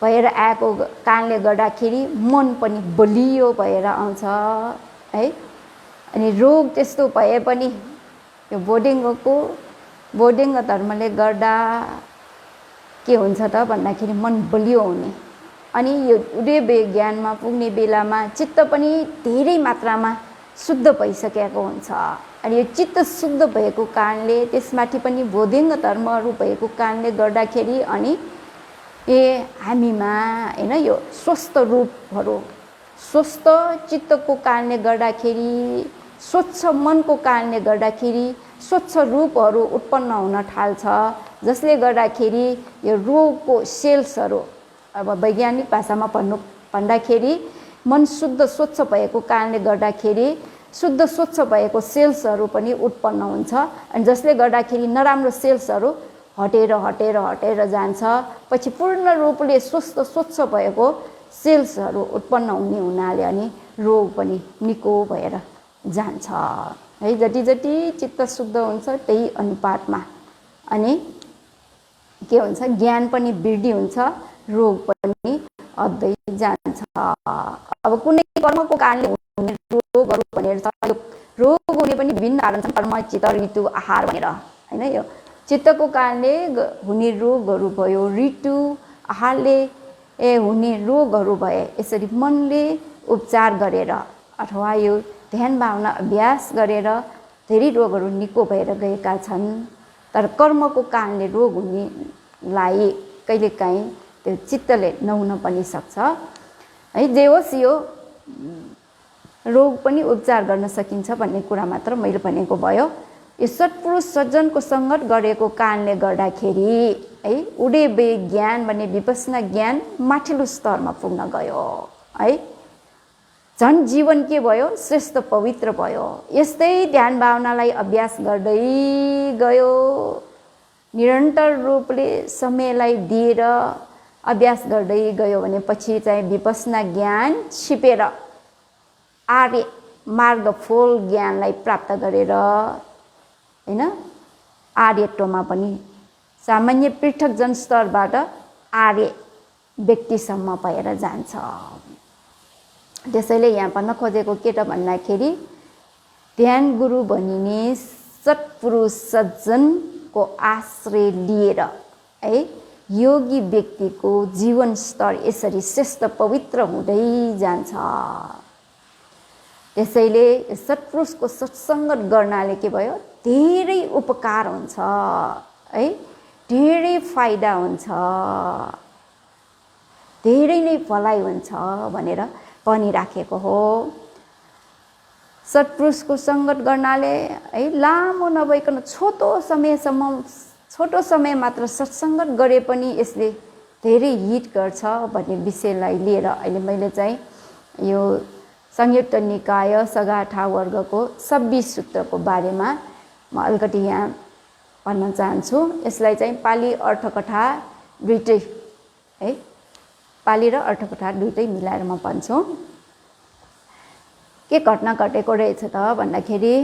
भएर आएको कारणले गर्दाखेरि मन पनि बलियो भएर आउँछ है। अनि रोग त्यस्तो भए पनि यो बोधिङ्ग धर्मले गर्दा के हुन्छ त भन्दाखेरि मन बलियो हुने। अनि यो उदय ज्ञानमा पुग्ने बेलामा चित्त पनि धेरै मात्रामा शुद्ध भइसकेको हुन्छ। अनि यो चित्त शुद्ध भएको कारणले, त्यसमाथि पनि बोधिङ्ग धर्महरू भएको कारणले गर्दाखेरि अनि हामीमा होइन यो स्वस्थ रूपहरू, स्वस्थ चित्तको कारणले गर्दाखेरि, स्वच्छ मनको कारणले गर्दाखेरि स्वच्छ रूपहरू उत्पन्न हुन थाल्छ, जसले गर्दाखेरि यो रोगको सेल्सहरू, अब वैज्ञानिक भाषामा भन्दाखेरि मन शुद्ध स्वच्छ भएको कारणले गर्दाखेरि शुद्ध स्वच्छ भएको सेल्सहरू पनि उत्पन्न हुन्छ। अनि जसले गर्दाखेरि नराम्रो सेल्सहरू हटेर जान्छ। पछि पूर्ण रूपले स्वस्थ स्वच्छ भएको सेल्सहरू उत्पन्न हुने हुनाले अनि रोग पनि निको भएर जान्छ है। जति चित्त शुद्ध हुन्छ त्यही अनुपातमा अनि के हुन्छ, ज्ञान पनि वृद्धि हुन्छ, रोग पनि अझै जान्छ। अब कुनै कर्मको कारणले हुने रोगहरू भनेर छ, यो रोग हुने पनि विभिन्न कारण छन्, कर्म, चित्त, ऋतु, आहार भनेर होइन। यो चित्तको कारणले हुने रोगहरू भयो, ऋतु आहारले हुने रोगहरू भए यसरी मनले उपचार गरेर अथवा यो ध्यान भावना अभ्यास गरेर धेरै रोगहरू निको भएर गएका छन्। तर कर्मको कारणले रोग हुनेलाई कहिलेकाहीँ त्यो चित्तले नहुन पनि सक्छ है। जे होस् यो रोग पनि उपचार गर्न सकिन्छ भन्ने कुरा मात्र मैले भनेको भयो। यो सत्पुरुष सज्जनको सङ्गत गरेको कारणले गर्दाखेरि है उडेबे ज्ञान भन्ने विपसना ज्ञान माथिल्लो स्तरमा पुग्न गयो है। झन् जीवन के भयो, श्रेष्ठ पवित्र भयो। यस्तै ध्यान भावनालाई अभ्यास गर्दै गयो, निरन्तर रूपले समयलाई दिएर अभ्यास गर्दै गयो भने पछि चाहिँ विपसना ज्ञान छिपेर आर्य मार्गफल ज्ञानलाई प्राप्त गरेर होइन आर्यत्वमा पनि सामान्य पृथक जनस्तरबाट आर्य व्यक्तिसम्म भएर जान्छ। त्यसैले यहाँ भन्न खोजेको के त भन्दाखेरि ध्यान गुरु भनिने सत्पुरुष सज्जनको आश्रय लिएर है योगी व्यक्तिको जीवन स्तर यसरी श्रेष्ठ पवित्र हुँदै जान्छ। त्यसैले सत्पुरुषको सत्सङ्गत गर्नाले के भयो, धेरै उपकार हुन्छ है, धेरै फाइदा हुन्छ, धेरै नै भलाइ हुन्छ भनेर भनिराखेको हो। सत्पुरुषको सङ्गत गर्नाले है लामो नभइकन छोटो समय मात्र सत्सङ्गत गरे पनि यसले धेरै हित गर्छ भन्ने विषयलाई लिएर अहिले मैले चाहिँ यो संयुक्त निकाय सगाठा वर्गको 26 सूत्रको बारेमा म अलिकति यहाँ भन्न चाहन्छु। यसलाई चाहिँ पाली अर्थकथा दुईटै है, पाली र अर्थकथा दुईटै मिलाएर म भन्छु। के घटना घटेको रहेछ त भन्दाखेरि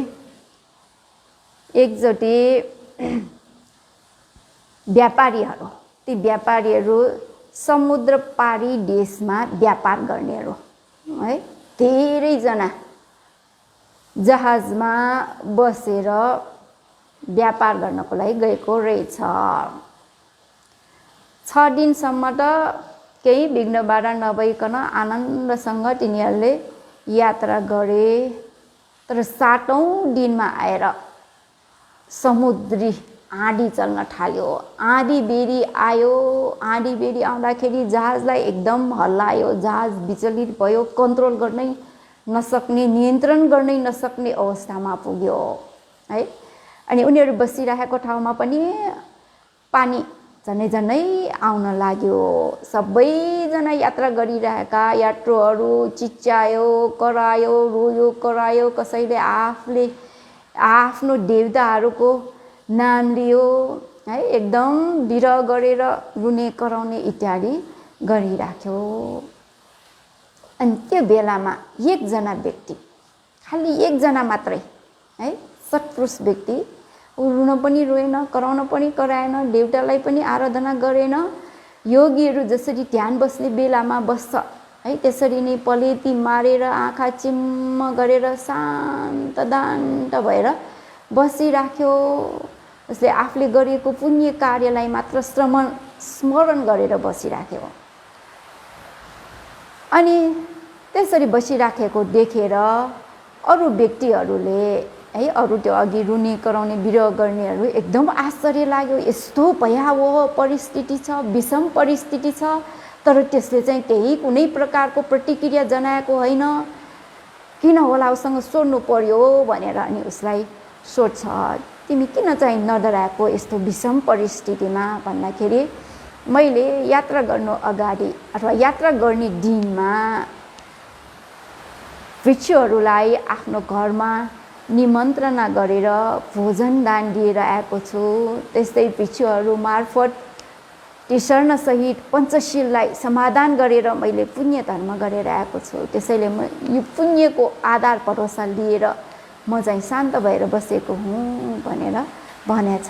एकचोटि व्यापारीहरू, ती व्यापारीहरू समुद्र पारी देशमा व्यापार गर्नेहरू है धेरैजना जहाजमा बसेर व्यापार गर्नको लागि गएको रहेछ। 6 दिनसम्म त केही विघ्न बाधा नभइकन आनन्दसँग तिनीहरूले यात्रा गरे। तर 7औं दिनमा आएर समुद्री आँधी चल्न थाल्यो। आँधी बेरी आयो। आँधी बेरी आउँदाखेरि जहाजलाई एकदम हल्लायो। जहाज विचलित भयो, कन्ट्रोल गर्नै नसक्ने, नियन्त्रण गर्नै नसक्ने अवस्थामा पुग्यो है। अनि उनीहरू बसिरहेको ठाउँमा पनि पानी झनै आउन लाग्यो। सबैजना यात्रा गरिरहेका यात्रुहरू चिच्यायो, करायो, रोयो, करायो। कसैले आफ्नो देवताहरूको नाम लियो है, एकदम विरह गरेर रुने कराउने इत्यादि गरिराख्यो। अनि त्यो बेलामा एकजना व्यक्ति, खालि एकजना मात्रै है, सत्पुरुष व्यक्ति, रुन पनि रोएन, कराउन पनि कराएन, देवतालाई पनि आराधना गरेन। योगीहरू जसरी ध्यान बस्ने बेलामा बस्छ है त्यसरी नै पलेती मारेर आँखा चिम्म गरेर शान्त दान्त भएर बसिराख्यो। उसले आफूले गरेको पुण्य कार्यलाई मात्र स्मरण गरेर बसिराख्यो। अनि त्यसरी बसिराखेको देखेर अरू व्यक्तिहरूले है, अरू त्यो अघि रुने कराउने विरोध गर्नेहरू एकदम आश्चर्य लाग्यो। यस्तो भयावह परिस्थिति छ, विषम परिस्थिति छ, तर त्यसले चाहिँ त्यही कुनै प्रकारको प्रतिक्रिया जनाएको होइन, किन होला, उसँग सोध्नु पर्यो भनेर अनि उसलाई सोध्छ, तिमी किन चाहिँ नडराएको यस्तो विषम परिस्थितिमा भन्दाखेरि मैले यात्रा गर्नु अगाडि अथवा यात्रा गर्ने दिनमा भिक्षुहरूलाई आफ्नो घरमा निमन्त्रणा गरेर भोजन दान दिएर आएको छु। त्यस्तै भिक्षुहरू मार्फत तिसर्णसहित पञ्चशीललाई समाधान गरेर मैले पुण्य धर्म गरेर आएको छु। त्यसैले म यो पुण्यको आधार भरोसा लिएर म चाहिँ शान्त भएर बसेको हुँ भनेर भनेछ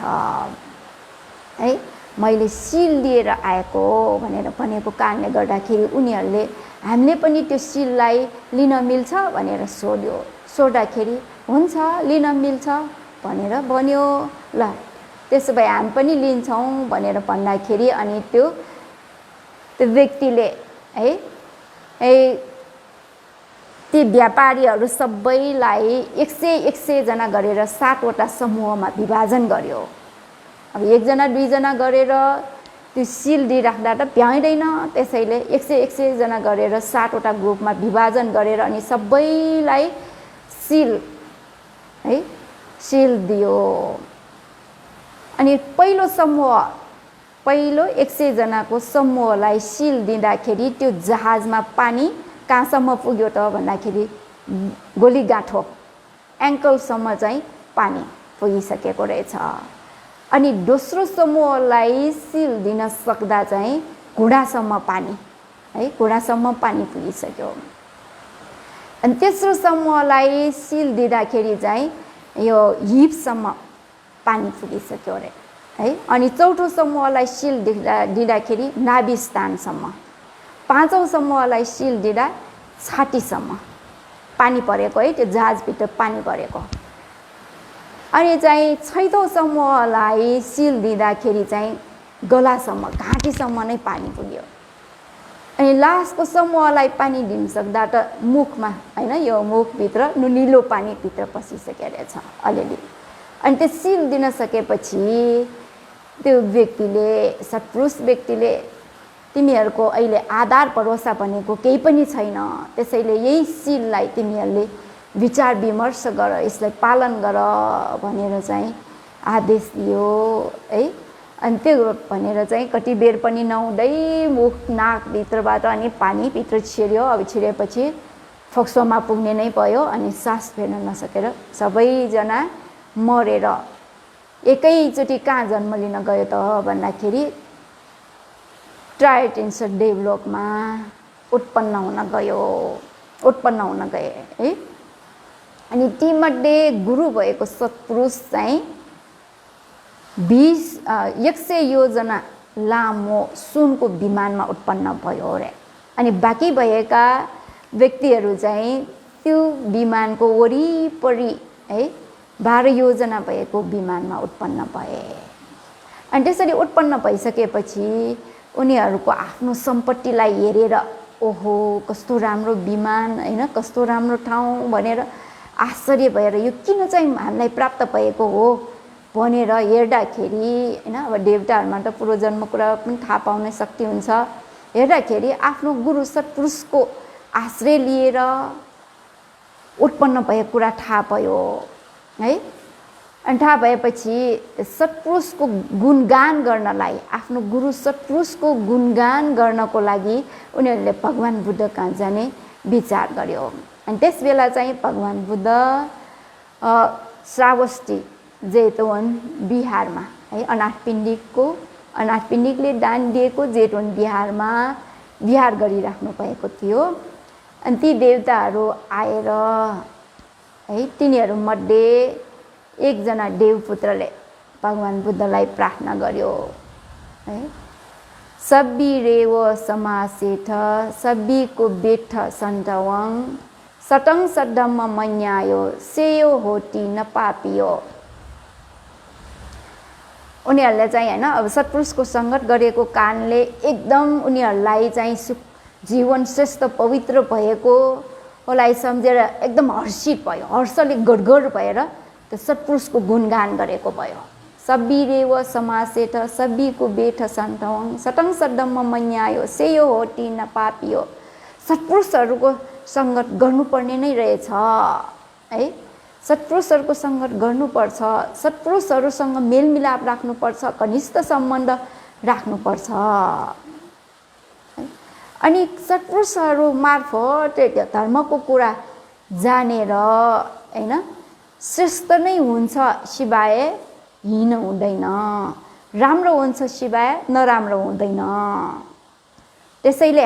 है। मैले शील लिएर आएको भनेर भनेको कारणले गर्दाखेरि उनीहरूले हामीले पनि त्यो सिललाई लिन मिल्छ भनेर सोध्यो। सोद्धाखेरि हुन्छ लिन मिल्छ भनेर भन्यो। ल त्यसो भए हामी पनि लिन्छौँ भनेर भन्दाखेरि अनि त्यो व्यक्तिले है ती व्यापारीहरू सबैलाई 100 जना गरेर 7 वटा समूहमा विभाजन गर्यो। अब 1 जना 2 जना गरेर त्यो सिल दिइराख्दा त भ्याइँदैन, त्यसैले 100 जना गरेर 7 वटा ग्रुपमा विभाजन गरेर अनि सबैलाई सिल दियो। अनि पहिलो 100 जनाको समूहलाई सिल दिँदाखेरि त्यो जहाजमा पानी कहाँसम्म पुग्यो त भन्दाखेरि गोलीगाँठो एङ्कलसम्म चाहिँ पानी पुगिसकेको रहेछ। अनि दोस्रो समूहलाई सिल दिन सक्दा चाहिँ घुँडासम्म पानी घुँडासम्म पानी पुगिसक्यो। अनि तेस्रो समूहलाई सिल दिँदाखेरि चाहिँ यो हिपसम्म पानी पुगिसक्यो अरे है। अनि चौथो समूहलाई सिल दिँदाखेरि नाभिस्थानसम्म, पाँचौं समूहलाई सिल दिँदा छातीसम्म पानी परेको है, त्यो जहाजभित्र पानी परेको। अनि चाहिँ छैठौं समूहलाई सिल दिँदाखेरि चाहिँ गलासम्म घाँटीसम्म नै पानी पुग्यो। अनि लास्टको समूहलाई पानी दिन सक्दा त मुखमा हैन, यो मुखभित्र नुनिलो पानी भित्र पसिसकेको रहेछ अलिअलि। अनि त्यो सिल दिन सकेपछि त्यो व्यक्तिले, सत्पुरुष व्यक्तिले तिमीहरूको अहिले आधार भरोसा भनेको केही पनि छैन, त्यसैले यही सिललाई तिमीहरूले विचार विमर्श गर, यसलाई पालन गर भनेर चाहिँ आदेश दियो है। अनि त्यो भनेर चाहिँ कति बेर पनि नहुँदै मुख नाकभित्रबाट अनि पानी भित्र छिर्यो। अब छिरेपछि फोक्सोमा पुग्ने नै भयो। अनि सास फेर्न नसकेर सबैजना मरेर एकैचोटि कहाँ जन्म लिन गयो त भन्दाखेरि ट्राइटेन्स डेभलपमा उत्पन्न हुन गए है। अनि तीमध्ये गुरु भएको सत्पुरुष चाहिँ 100 योजना लामो सुनको विमानमा उत्पन्न भयो रे। अनि बाँकी भएका व्यक्तिहरू चाहिँ त्यो विमानको वरिपरि है 12 योजना भएको विमानमा उत्पन्न भए। अनि त्यसरी उत्पन्न भइसकेपछि उनीहरूको आफ्नो सम्पत्तिलाई हेरेर ओहो कस्तो राम्रो विमान हैन, कस्तो राम्रो ठाउँ भनेर आश्चर्य भएर यो किन चाहिँ हामीलाई प्राप्त भएको हो भनेर हेर्दाखेरि हैन, अब देवताहरूमा त पूर्वजन्म कुरा पनि थाहा पाउने शक्ति हुन्छ। हेर्दाखेरि आफ्नो गुरु सत्पुरुषको आश्रय लिएर उत्पन्न भएको कुरा थाहा भयो है। अनि थाहा भएपछि सत्पुरुषको गुणगान गर्नलाई, आफ्नो गुरु सत्पुरुषको गुणगान गर्नको लागि उनीहरूले भगवान बुद्ध कहाँ जाने विचार गर्यो। अनि त्यस बेला चाहिँ भगवान बुद्ध श्रावस्ती जेतवन बिहारमा है, अनाथपिण्डिकले दान दिएको जेतवन बिहारमा विहार गरिराख्नु भएको थियो। अनि ती देवताहरू आएर है, तिनीहरूमध्ये एकजना देवपुत्रले भगवान बुद्धलाई प्रार्थना गर्यो है। सब्बी रेव समासेठ सब्बीको बेठ सन्तवङ सटङ सड्डम्म मन्यायो सेयो होटी नपापियो। उनीहरूले चाहिँ हैन, अब सत्पुरुषको सङ्गत गरेको कारणले एकदम उनीहरूलाई चाहिँ जीवन श्रेष्ठ पवित्र भएको लाई सम्झेर एकदम हर्षित भयो, हर्षले गडगड भएर त्यो सत्पुरुषको गुणगान गरेको भयो। सब्बी रेव समासेठ सब्बीको बेठ सन्तवङ सटङ सड्डम्म मन्यायो सेयो होटी नपापियो। सत्पुरुषहरूको सङ्गत गर्नुपर्ने नै रहेछ है। सत्पुरुषहरूको सङ्गत गर्नुपर्छ, सत्पुरुषहरूसँग मेलमिलाप राख्नुपर्छ, घनिष्ठ सम्बन्ध राख्नुपर्छ। अनि सत्पुरुषहरू मार्फत धर्मको कुरा जानेर हैन श्रेष्ठ नै हुन्छ सिवाय हीन हुँदैन, राम्रो हुन्छ सिवाय नराम्रो हुँदैन। त्यसैले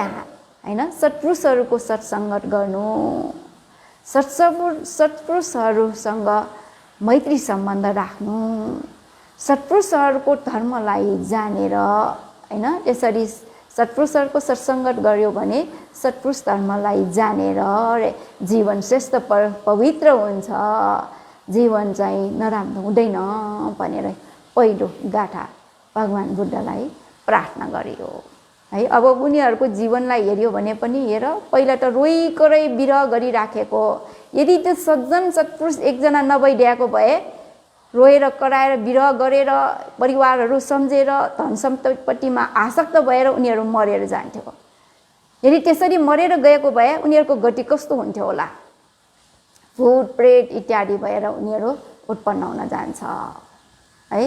हैन सत्पुरुषहरूको सत्सङ्गत गर्नु, सत्पुरुषहरूसँग मैत्री सम्बन्ध राख्नु, सत्पुरुषहरूको धर्मलाई जानेर हैन त्यसरी सत्पुरुषहरूको सत्सङ्गत गर्यो भने सत्पुरुष धर्मलाई जानेर जीवन श्रेष्ठ पवित्र हुन्छ, जीवन चाहिँ नराम्रो हुँदैन भनेर पहिलो गाथा भगवान् बुद्धलाई प्रार्थना गरियो है। अब उनीहरूको जीवनलाई हेऱ्यो भने पनि हेर, पहिला त रोइकरै विरह गरिराखेको, यदि त्यो सज्जन सत्पुरुष एकजना नभइदिएको भए रोएर कराएर विरह गरेर परिवारहरू सम्झेर धन सम्पत्तिमा आसक्त भएर उनीहरू मरेर जान्थ्यो। यदि त्यसरी मरेर गएको भए उनीहरूको गति कस्तो हुन्थ्यो होला? भूत प्रेत इत्यादि भएर उनीहरू उत्पन्न हुन जान्छ है।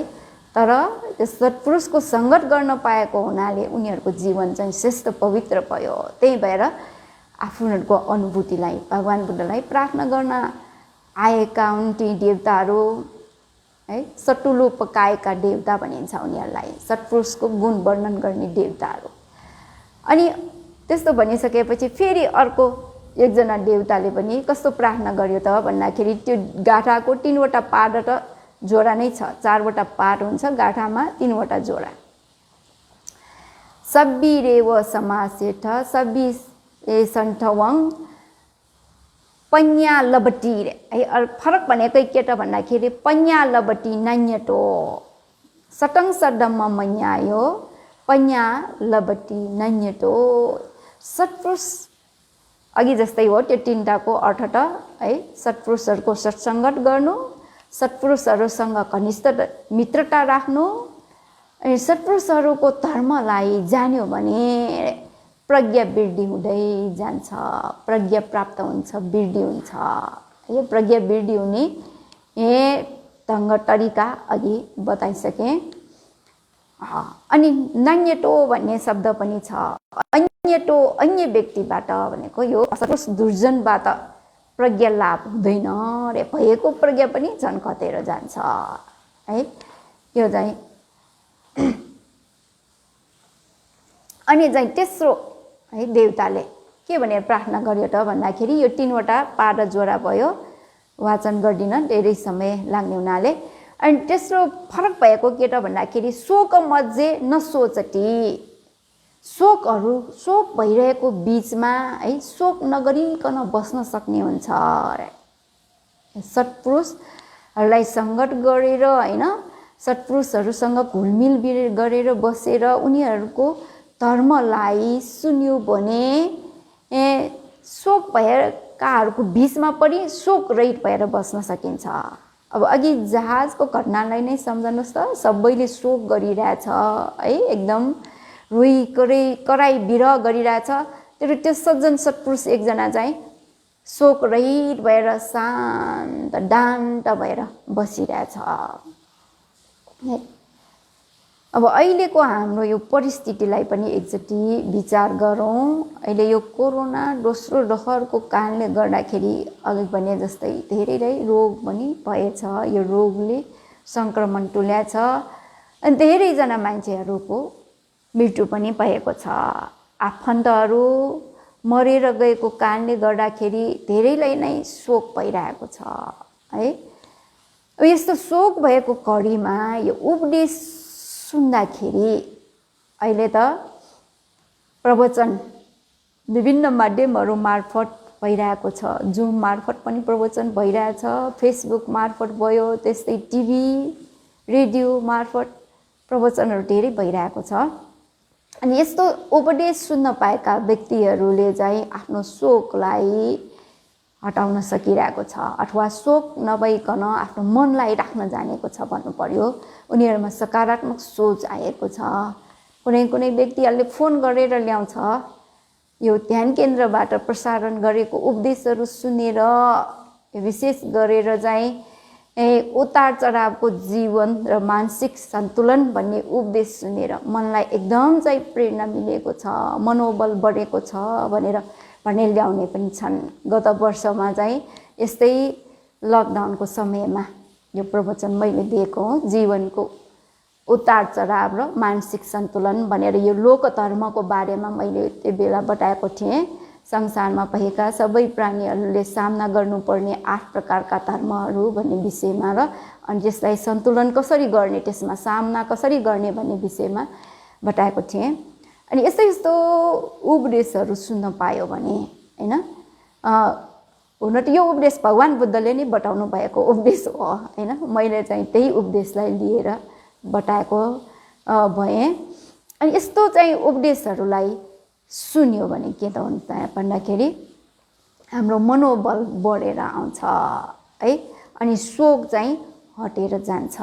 तर त्यो सत्पुरुषको सङ्गत गर्न पाएको हुनाले उनीहरूको जीवन चाहिँ श्रेष्ठ पवित्र भयो। त्यही भएर आफूहरूको अनुभूतिलाई भगवान् बुद्धलाई प्रार्थना गर्न आएका हुन् ती देवताहरू है। सटुलो पकाएका देवता भनिन्छ उनीहरूलाई, सत्पुरुषको गुण वर्णन गर्ने देवताहरू। अनि त्यस्तो भनिसकेपछि फेरि अर्को एकजना देवताले पनि कस्तो प्रार्थना गर्यो त भन्दाखेरि, त्यो गाथाको 3वटा पाठ जोडा नै छ, 4वटा पाठ हुन्छ गाथामा, 3वटा जोडा। सब्बिरेव समासेठ सब्बी सन्ठवङ पन्या लबटी है। फरक भनेकै के त भन्दाखेरि पन्या लबटी नान्यटो सटङ सडम्म मन्यायो पन्या लबटी नान्यटो। सत्पुरुष अघि जस्तै हो, त्यो 3टाको अर्थ त है, सत्पुरुषहरूको सत्सङ्गत गर्नु, सत्पुरुषहरूसँग घनिष्ठ मित्रता राख्नु, अनि सत्पुरुषहरूको धर्मलाई जान्यो भने प्रज्ञा वृद्धि हुँदै जान्छ, प्रज्ञा प्राप्त हुन्छ, वृद्धि हुन्छ। यो प्रज्ञा वृद्धि हुने ढङ्ग तरिका अघि बताइसकेँ। अनि नान्यटो भन्ने शब्द पनि छ। अन्यटो अन्य व्यक्तिबाट भनेको यो सत्पुरुष दुर्जनबाट प्रज्ञा लाभ हुँदैन रे, भएको प्रज्ञा पनि झन् घटेर जान्छ है। यो चाहिँ अनि चाहिँ तेस्रो है देवताले के भनेर प्रार्थना गर्यो त भन्दाखेरि, यो 3वटा पाठ जोडा भयो, वाचन गर्दिन धेरै समय लाग्ने हुनाले। अनि तेस्रो फरक भएको के त भन्दाखेरि, शोक मध्ये नसोचती, शोक भइरहेको बिचमा है शोक नगरिकन बस्न सक्ने हुन्छ। सत्पुरुषहरूलाई सङ्गत गरेर होइन, सत्पुरुषहरूसँग घुलमिल गरेर बसेर उनीहरूको धर्मलाई सुन्यो भने शोक भएकाहरूको बिचमा पनि शोक रहित भएर बस्न सकिन्छ। अब अघि जहाजको घटनालाई नै सम्झनुहोस् त, सबैले शोक गरिरहेछ है, एकदम कराई विरह गरिरहेछ, तर त्यो सज्जन सत्पुरुष एकजना चाहिँ शोक रहित भएर शान्त डान्ट भएर बसिरहेछ। अब अहिलेको हाम्रो यो परिस्थितिलाई पनि एकचोटि विचार गरौँ। अहिले यो कोरोना दोस्रो लहरको कारणले गर्दाखेरि अघि भने जस्तै धेरै रोग पनि भएछ, यो रोगले सङ्क्रमण तुल्याछ अनि धेरैजना मान्छेहरूको मृत्यु पनि भएको छ। आफन्तहरू मरेर गएको कारणले गर्दाखेरि धेरैलाई नै शोक भइरहेको छ है। यस्तो शोक भएको कडीमा यो उपदेश सुन्दाखेरि अहिले त प्रवचन विभिन्न माध्यमहरू मार्फत भइरहेको छ, जुम मार्फत पनि प्रवचन भइरहेछ, फेसबुक मार्फत भयो, त्यस्तै टिभी रेडियो मार्फत प्रवचनहरू धेरै भइरहेको छ। अनि यस्तो उपदेश सुन्न पाएका व्यक्तिहरूले चाहिँ आफ्नो शोकलाई हटाउन सकिरहेको छ, अथवा शोक नभइकन आफ्नो मनलाई राख्न जानेको छ भन्नु पर्यो। उनीहरूमा सकारात्मक सोच आएको छ। कुनै व्यक्तिहरूले फोन गरेर ल्याउँछ, यो ध्यान केन्द्रबाट प्रसारण गरेको उपदेशहरू सुनेर विशेष गरेर चाहिँ उतार चढावको जीवन र मानसिक सन्तुलन भन्ने उपदेश सुनेर मनलाई एकदम चाहिँ प्रेरणा मिलेको छ, मनोबल बढेको छ भनेर ल्याउने पनि छन्। गत वर्षमा चाहिँ यस्तै लकडाउनको समयमा यो प्रवचन मैले दिएको हो, जीवनको उतार चढाव र मानसिक सन्तुलन भनेर यो लोकधर्मको बारेमा मैले त्यो बेला बताएको थिएँ। संसारमा भएका सबै प्राणीहरूले सामना गर्नुपर्ने 8 प्रकारका धर्महरू भन्ने विषयमा र अनि त्यसलाई सन्तुलन कसरी गर्ने, त्यसमा सामना कसरी गर्ने भन्ने विषयमा बताएको थिएँ। अनि यस्तो यस्तो उपदेशहरू सुन्न पायो भने हैन हुन त यो उपदेश भगवान बुद्धले नै बताउनु भएको उपदेश हो हैन मैले चाहिँ त्यही उपदेशलाई लिएर बताएको भएँ अनि यस्तो चाहिँ उपदेशहरूलाई सुन्यो भने के त हुन्छ भन्दाखेरि हाम्रो मनोबल बढेर आउँछ है अनि शोक चाहिँ हटेर जान्छ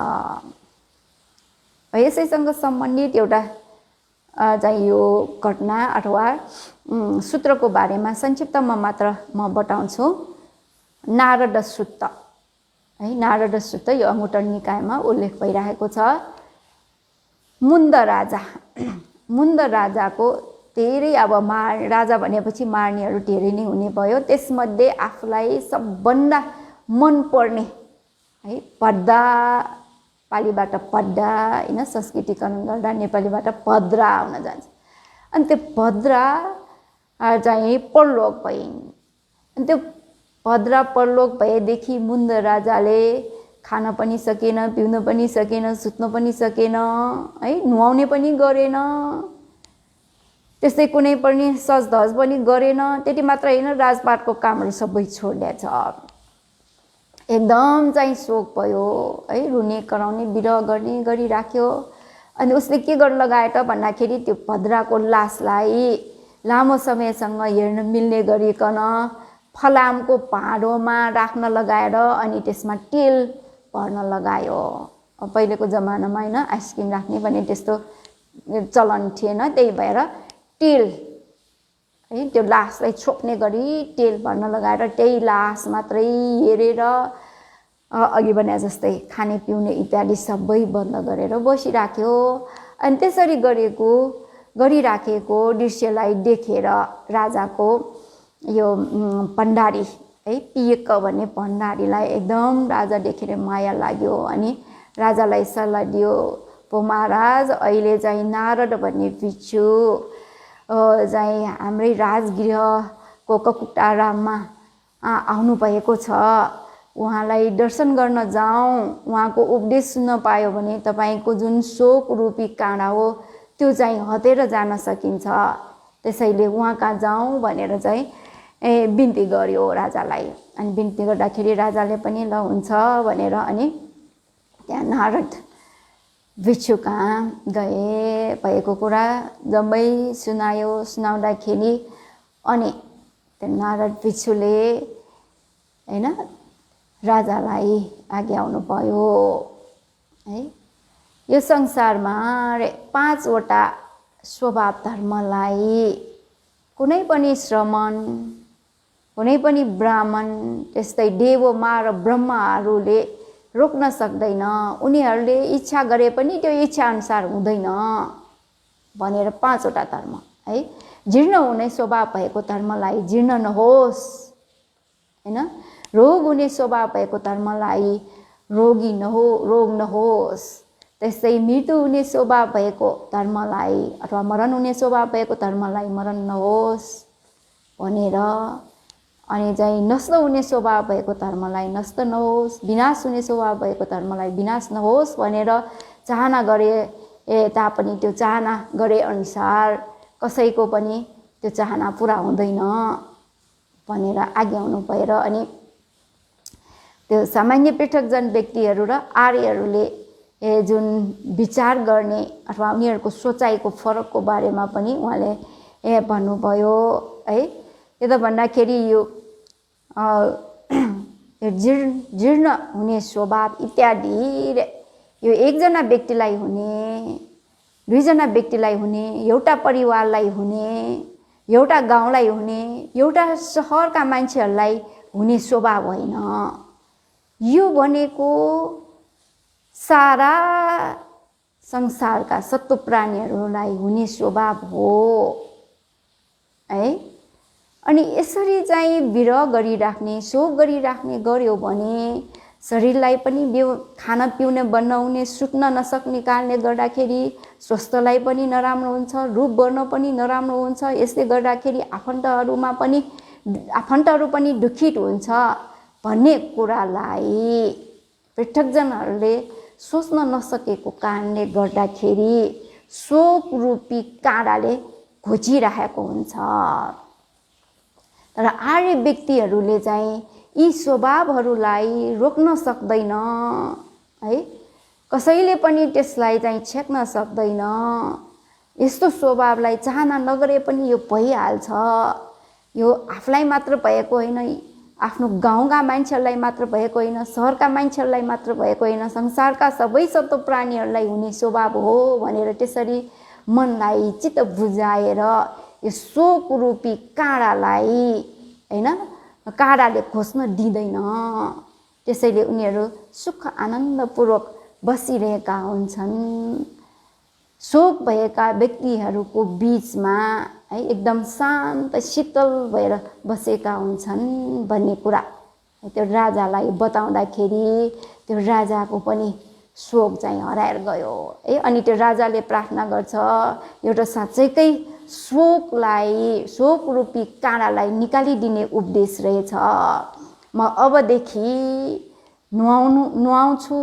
यसैसँग सम्बन्धित एउटा चाहिँ यो घटना अथवा सूत्रको बारेमा संक्षिप्तमा मात्र म बताउँछु नारद सूत्र है नारद सूत्र यो अंगुत्तर निकायमा उल्लेख भइरहेको छ मुन्द राजाको धेरै अब राजा भनेपछि मार्नेहरू धेरै नै हुने भयो त्यसमध्ये आफूलाई सबभन्दा मन पर्ने है पद्दा पालीबाट पड्डा हैन संस्कृतिकरण गर्दा नेपालीबाट भद्रा आउन जान्छ अनि त्यो भद्रा चाहिँ परलोक भइन् अनि त्यो भद्रा परलोक भएदेखि मुन्द राजाले खान पनि सकेन पिउन पनि सकेन सुत्न पनि सकेन है नुहाउने पनि गरेन त्यस्तै कुनै पनि सजधज पनि गरेन त्यति मात्र हैन राजपाटको कामहरू सबै छोड्दिएछ एकदम चाहिँ शोक भयो है रुने कराउने विरह गर्ने गरी राख्यो अनि उसले के गर्न लगायो त भन्दाखेरि त्यो भद्राको लासलाई लामो समयसँग हेर्न मिल्ने गरिकन फलामको भाँडोमा राख्न लगाएर अनि त्यसमा तेल भर्न लगायो पहिलेको जमानामा हैन आइसक्रिम राख्ने भने त्यस्तो चलन थिएन त्यही भएर तेल है त्यो लासलाई छोप्ने गरी तेल भर्न लगाएर त्यही लास मात्रै हेरेर अघि भने जस्तै खाने पिउने इत्यादि सबै बन्द गरेर बसिराख्यो अनि त्यसरी गरिराखेको दृश्यलाई देखेर राजाको यो भण्डारी है पियक्क भन्ने भण्डारीलाई एकदम राजा देखेर माया लाग्यो अनि राजालाई सल्लाह दियो पो महाराज अहिले चाहिँ नारद भन्ने भिक्षु चाहिँ हाम्रै राजगृहको ककुटाराममा आउनु भएको छ उहाँलाई दर्शन गर्न जाउँ उहाँको उपदेश सुन्न पायो भने तपाईको जुन शोक रूपी काँडा हो त्यो चाहिँ हटेर जान सकिन्छ त्यसैले उहाँ कहाँ जाउँ भनेर चाहिँ बिन्ती गर्यो राजालाई अनि बिन्ती गर्दाखेरि राजाले पनि ल हुन्छ भनेर अनि त्यहाँ नारद भिक्षु कहाँ गए भएको कुरा जम्मै सुनाउँदाखेरि अनि त्यो नारद भिक्षुले हैन राजालाई आज्ञाउनु भयो है यो संसारमा 5 वटा स्वभाव धर्मलाई कुनै पनि श्रमण कुनै पनि ब्राह्मण त्यस्तै देव मार ब्रह्माहरूले रोक्न सक्दैन उनीहरूले इच्छा गरे पनि त्यो इच्छा अनुसार हुँदैन भनेर 5 वटा धर्म है जीर्ण हुने स्वभाव भएको धर्मलाई जीर्ण नहोस् हैन रोग हुने स्वभाव भएको धर्मलाई रोग नहोस् त्यस्तै मृत्यु हुने स्वभाव भएको धर्मलाई अथवा मरण हुने स्वभाव भएको धर्मलाई मरण नहोस् भनेर अनि चाहिँ नष्ट हुने स्वभाव भएको धर्मलाई नष्ट नहोस् विनाश हुने स्वभाव भएको धर्मलाई विनाश नहोस् भनेर चाहना गरे तापनि त्यो चाहना गरे अनुसार कसैको पनि त्यो चाहना पूरा हुँदैन भनेर आज्ञाउनु भएर अनि त्यो सामान्य पृथकजन व्यक्तिहरू र आर्यहरूले जुन विचार गर्ने अथवा उनीहरूको सोचाइको फरकको बारेमा पनि उहाँले भन्नुभयो है के त भन्दाखेरि यो जीर्ण हुने स्वभाव इत्यादि यो एकजना व्यक्तिलाई हुने दुईजना व्यक्तिलाई हुने एउटा परिवारलाई हुने एउटा गाउँलाई हुने एउटा शहरका मान्छेहरूलाई हुने स्वभाव होइन यो भनेको सारा संसारका सत्व प्राणीहरूलाई हुने स्वभाव हो है अनि यसरी चाहिँ विरह गरिराख्ने शोक गरिराख्ने गर्यो भने शरीरलाई पनि खान पिउन बनाउने सुत्न नसक्ने कारणले गर्दाखेरि स्वास्थ्यलाई पनि नराम्रो हुन्छ रूप वर्ण पनि नराम्रो हुन्छ यसले गर्दाखेरि आफन्तहरू पनि दुखित हुन्छ भन्ने कुरालाई पृथकजनहरूले सोच्न नसकेको कारणले गर्दाखेरि शोक रूपी काँडाले खोजिरहेको हुन्छ। तर आर्य व्यक्तिहरूले चाहिँ यी स्वभावहरूलाई रोक्न सक्दैन है, कसैले पनि त्यसलाई चाहिँ छेक्न सक्दैन। यस्तो स्वभावलाई चाहना नगरे पनि यो भइहाल्छ। यो आफूलाई मात्र भएको होइन, आफ्नो गाउँका मान्छेहरूलाई मात्र भएको होइन, सहरका मान्छेहरूलाई मात्र भएको होइन, संसारका सबै सत्व प्राणीहरूलाई हुने स्वभाव हो भनेर त्यसरी मनलाई चित्त बुझाएर यो शोक रूपी काँडालाई हैन काँडाले खोज्न दिँदैन। त्यसैले उनीहरू सुख आनन्दपूर्वक बसिरहेका हुन्छन्। शोक भएका व्यक्तिहरूको बीचमा है एकदम शान्त शीतल भएर बसेका हुन्छन् भन्ने कुरा त्यो राजालाई बताउँदाखेरि त्यो राजाको पनि शोक चाहिँ हराएर गयो है। अनि त्यो राजाले प्रार्थना गर्छ, एउटा साँच्चैकै शोक रूपी काँडालाई निकालिदिने उपदेश रहेछ। म अबदेखि नुहाउँछु,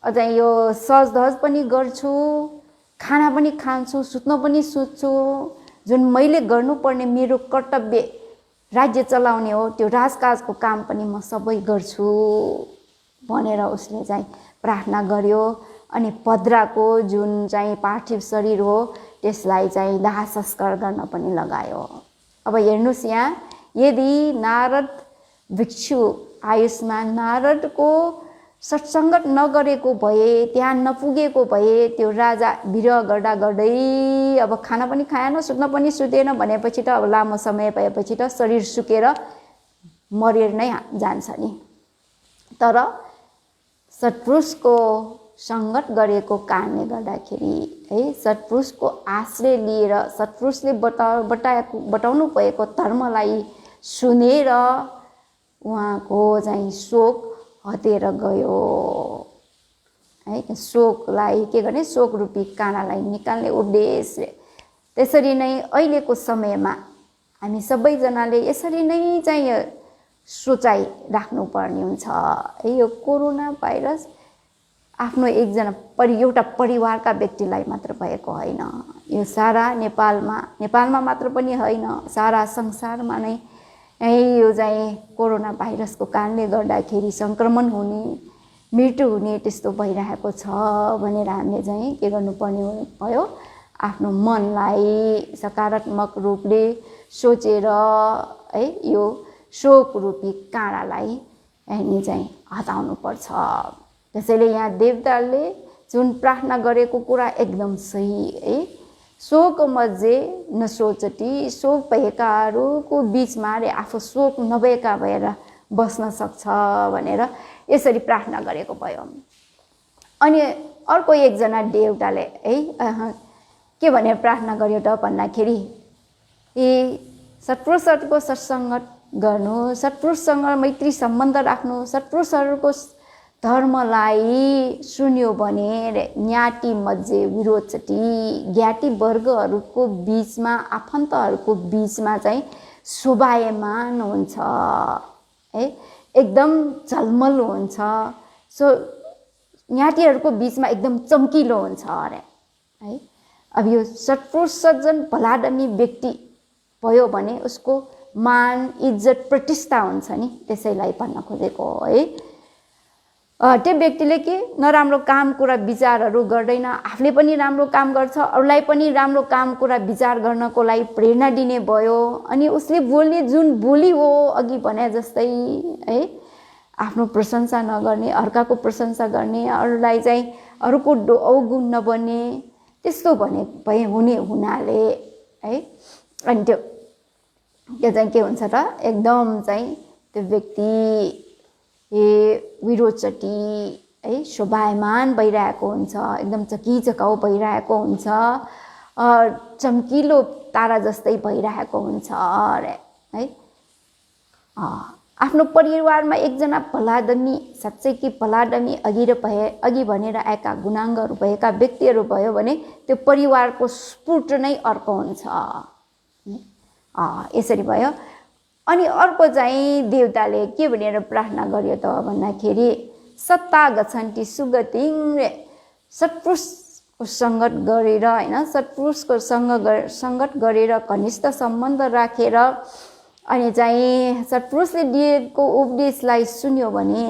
अझै यो सजधज पनि गर्छु, खाना पनि खान्छु, सुत्न पनि सुत्छु। जुन मैले गर्नुपर्ने मेरो कर्तव्य राज्य चलाउने हो त्यो राजकाजको काम पनि म सबै गर्छु भनेर उसले चाहिँ प्रार्थना गर्यो। अनि भद्राको जुन चाहिँ पार्थिव शरीर हो त्यसलाई चाहिँ दाह संस्कार गर्न पनि लगायो। अब हेर्नुस् यहाँ, यदि नारद भिक्षु आयुष्मान नारदको सत्सङ्गत नगरेको भए, त्यहाँ नपुगेको भए त्यो राजा विरह गर्दा गर्दै अब खाना पनि खाएन, सुत्न पनि सुतेन भनेपछि त अब लामो समय भएपछि त शरीर सुकेर मरेर नै जान्छ नि। तर सत्पुरुषको सङ्गत गरेको कारणले गर्दाखेरि है, सत्पुरुषको आश्रय लिएर सत्पुरुषले बताउनु भएको धर्मलाई सुनेर उहाँको चाहिँ शोक हटेर गयो है। शोकलाई के गर्ने, शोक रूपी काँडालाई निकाल्ने उद्देश्य। त्यसरी नै अहिलेको समयमा हामी सबैजनाले यसरी नै चाहिँ सोचाइ राख्नुपर्ने हुन्छ है। यो कोरोना भाइरस आफ्नो एउटा परिवारका व्यक्तिलाई मात्र भएको होइन, यो सारा नेपालमा मात्र पनि होइन, सारा संसारमा नै यो चाहिँ कोरोना भाइरसको कारणले गर्दाखेरि सङ्क्रमण हुने, मृत्यु हुने त्यस्तो भइरहेको छ भनेर हामीले चाहिँ के गर्नुपर्ने भयो, आफ्नो मनलाई सकारात्मक रूपले सोचेर है यो शोक रूपी काँडालाई हामी चाहिँ हटाउनु पर्छ। त्यसैले यहाँ देवताले जुन प्रार्थना गरेको कुरा एकदम सही है। शोक मध्ये नसोचती, शोक भएकाहरूको बीचमा रे आफू शोक नभएका भएर बस्न सक्छ भनेर यसरी प्रार्थना गरेको भयो। अनि अर्को एकजना देवताले है के भनेर प्रार्थना गर्यो त भन्दाखेरि, सत्पुरुषहरूको सत्सङ्गत गर्नु, सत्पुरुषसँग मैत्री सम्बन्ध राख्नु, सत्पुरुषहरूको धर्मलाई सुन्यो भने ज्ञाति मध्ये विरोचती, ज्ञाति वर्गहरूको बीचमा आफन्तहरूको बीचमा चाहिँ शोभायमान हुन्छ है, एकदम झलमल हुन्छ। ज्ञातिहरूको बीचमा एकदम चम्किलो हुन्छ अरे है। अब यो सत्पुरुष सज्जन भलादमी व्यक्ति भयो भने उसको मान इज्जत प्रतिष्ठा हुन्छ नि, त्यसैलाई भन्न खोजेको है। त्यो व्यक्तिले के नराम्रो काम कुरा विचारहरू गर्दैन, आफूले पनि राम्रो काम गर्छ, अरूलाई पनि राम्रो काम कुरा विचार गर्नको लागि प्रेरणा दिने भयो। अनि उसले बोल्ने जुन बोली हो अघि भने जस्तै है, आफ्नो प्रशंसा नगर्ने, अर्काको प्रशंसा गर्ने, अरूलाई चाहिँ अरूको अवगुण नबन्ने, त्यस्तो भए हुने हुनाले है। अनि त्यो चाहिँ के हुन्छ त, एकदम चाहिँ त्यो व्यक्ति विरोचती है, शोभायमान भइरहेको हुन्छ, एकदम चकिचकाउ भइरहेको हुन्छ, चम्किलो तारा जस्तै भइरहेको हुन्छ अरे है। आफ्नो परिवारमा एकजना भलादमी, साँच्चै कि भलादमी अघि भनेर आएका गुणाङ्गहरू भएका व्यक्तिहरू भयो भने त्यो परिवारको स्फूर्त नै अर्को हुन्छ। यसरी भयो। अनि अर्को चाहिँ देवताले के भनेर प्रार्थना गर्यो त भन्दाखेरि, सत्ता गच्छन्ति सुगतिं रे, सत्पुरुषको सङ्गत गरेर हैन सत्पुरुषको सङ्गत गरेर घनिष्ठ सम्बन्ध राखेर अनि चाहिँ सत्पुरुषले दिएको उपदेशलाई सुन्यो भने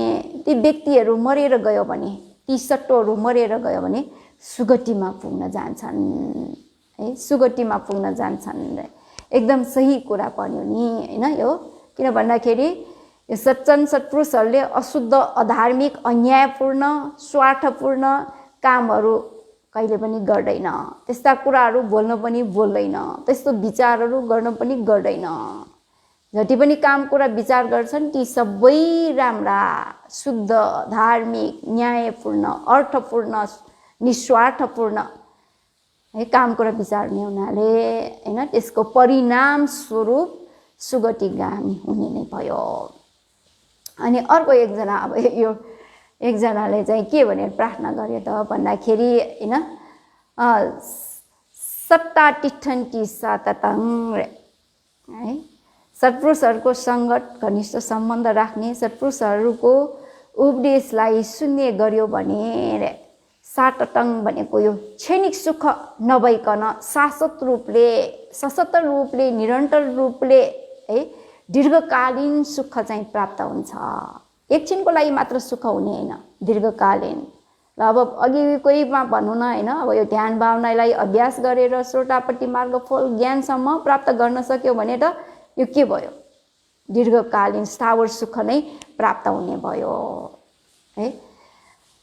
ती व्यक्तिहरू मरेर गयो भने ती सट्टोहरू मरेर गयो भने सुगतिमा पुग्न जान्छन् है सुगतिमा पुग्न जान्छन् एकदम सही कुरा पर्यो नि हैन यो किन भन्दाखेरि यो सज्जन सत्पुरुषहरूले अशुद्ध अधार्मिक अन्यायपूर्ण स्वार्थपूर्ण कामहरू कहिले पनि गर्दैन त्यस्ता कुराहरू बोल्न पनि बोल्दैन त्यस्तो विचारहरू गर्न पनि गर्दैन जति पनि काम कुरा विचार गर्छन् ती सबै राम्रा शुद्ध धार्मिक न्यायपूर्ण अर्थपूर्ण निस्वार्थपूर्ण है काम कुरा विचार्ने हुनाले हैन त्यसको परिणाम स्वरूप सुगतिगामी हुने नै भयो। अनि अर्को एकजना अब यो एकजनाले चाहिँ के भनेर प्रार्थना गर्यो त भन्दाखेरि हैन सत्ता टिठन्टी साततङ है सत्पुरुषहरूको सङ्गत घनिष्ठ सम्बन्ध राख्ने सत्पुरुषहरूको उपदेशलाई सुन्ने गर्यो भने साततङ भनेको यो क्षणिक सुख नभइकन सशक्त रूपले निरन्तर रूपले है दीर्घकालीन सुख चाहिँ प्राप्त हुन्छ एकछिनको लागि मात्र सुख हुने हैन दीर्घकालीन ल अब अघिकोमा भनौँ न हैन अब यो ध्यान भावनालाई अभ्यास गरेर श्रोतापट्टि मार्ग फल ज्ञानसम्म प्राप्त गर्न सक्यो भने त यो के भयो दीर्घकालीन स्थावर सुख नै प्राप्त हुने भयो है।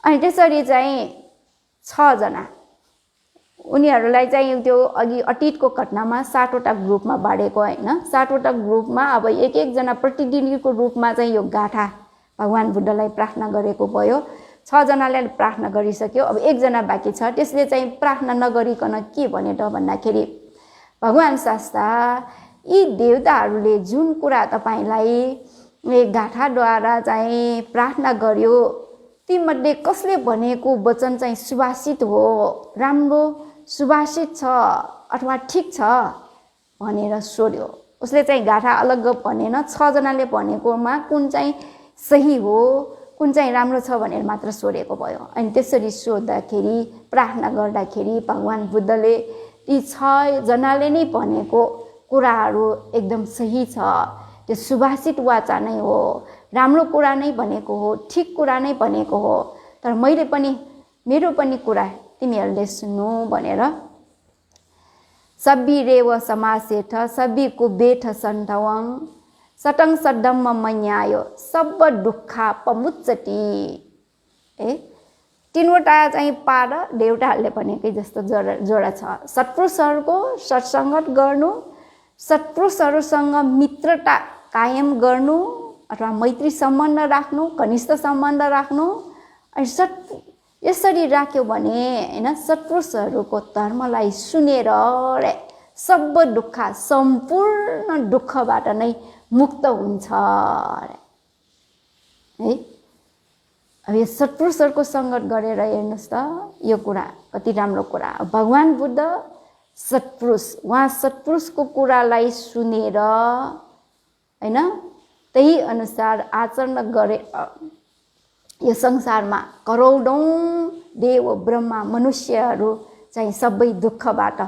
अनि त्यसरी चाहिँ 6 जना उनीहरूलाई चाहिँ त्यो अघि अतीतको घटनामा 7 वटा ग्रुपमा बाँडेको हैन 7 वटा ग्रुपमा अब एक जना प्रतिनिधिको रूपमा चाहिँ यो गाथा भगवान बुद्धलाई प्रार्थना गरेको भयो 6 जनाले प्रार्थना गरिसक्यो अब 1 जना बाँकी छ त्यसले चाहिँ प्रार्थना नगरिकन के भने त भन्दाखेरि भगवान शास्ता यी देवताहरूले जुन कुरा तपाईलाई गाथाद्वारा चाहिँ प्रार्थना गर्यो तीमध्ये कसले भनेको वचन चाहिँ सुभाषित हो राम्रो सुभाषित छ अथवा ठीक छ भनेर सोध्यो उसले चाहिँ गाथा अलग भनेन 6 जनाले भनेकोमा कुन चाहिँ सही हो कुन चाहिँ राम्रो छ भनेर मात्र सोधेको भयो। अनि त्यसरी सोध्दाखेरि प्रार्थना गर्दाखेरि भगवान बुद्धले ती 6 जनाले नै भनेको कुराहरू एकदम सही छ त्यो सुभाषित वाचा नै हो राम्रो कुरा नै भनेको हो ठीक कुरा नै भनेको हो तर मैले पनि मेरो पनि कुरा तिमीहरूले सुन्नु भनेर सब्बिरेव समासेठ सब्बिको बेठ सन्तवङ सटङ सड्डम्म मन्यायो सब दुःखा पमुच्चति ए 3वटा चाहिँ पार देवताहरूले भनेकै जस्तो जोडा छ सत्पुरुषहरूको सत्सङ्गत गर्नु सत्पुरुषहरूसँग मित्रता कायम गर्नु अथवा मैत्री सम्बन्ध राख्नु घनिष्ठ सम्बन्ध राख्नु अनि यसरी राख्यो भने हैन सत्पुरुषहरूको धर्मलाई सुनेर सब दुःख सम्पूर्ण दुःखबाट नै मुक्त हुन्छ है। अब यो सत्पुरुषहरूको सङ्गत गरेर हेर्नुस् त यो कुरा कति राम्रो कुरा भगवान बुद्ध सत्पुरुष उहाँ सत्पुरुषको कुरालाई सुनेर हैन त्यही अनुसार आचरण गरे यो संसारमा करोडौं देव ब्रह्मा मनुष्यहरू चाहिँ सबै दुःखबाट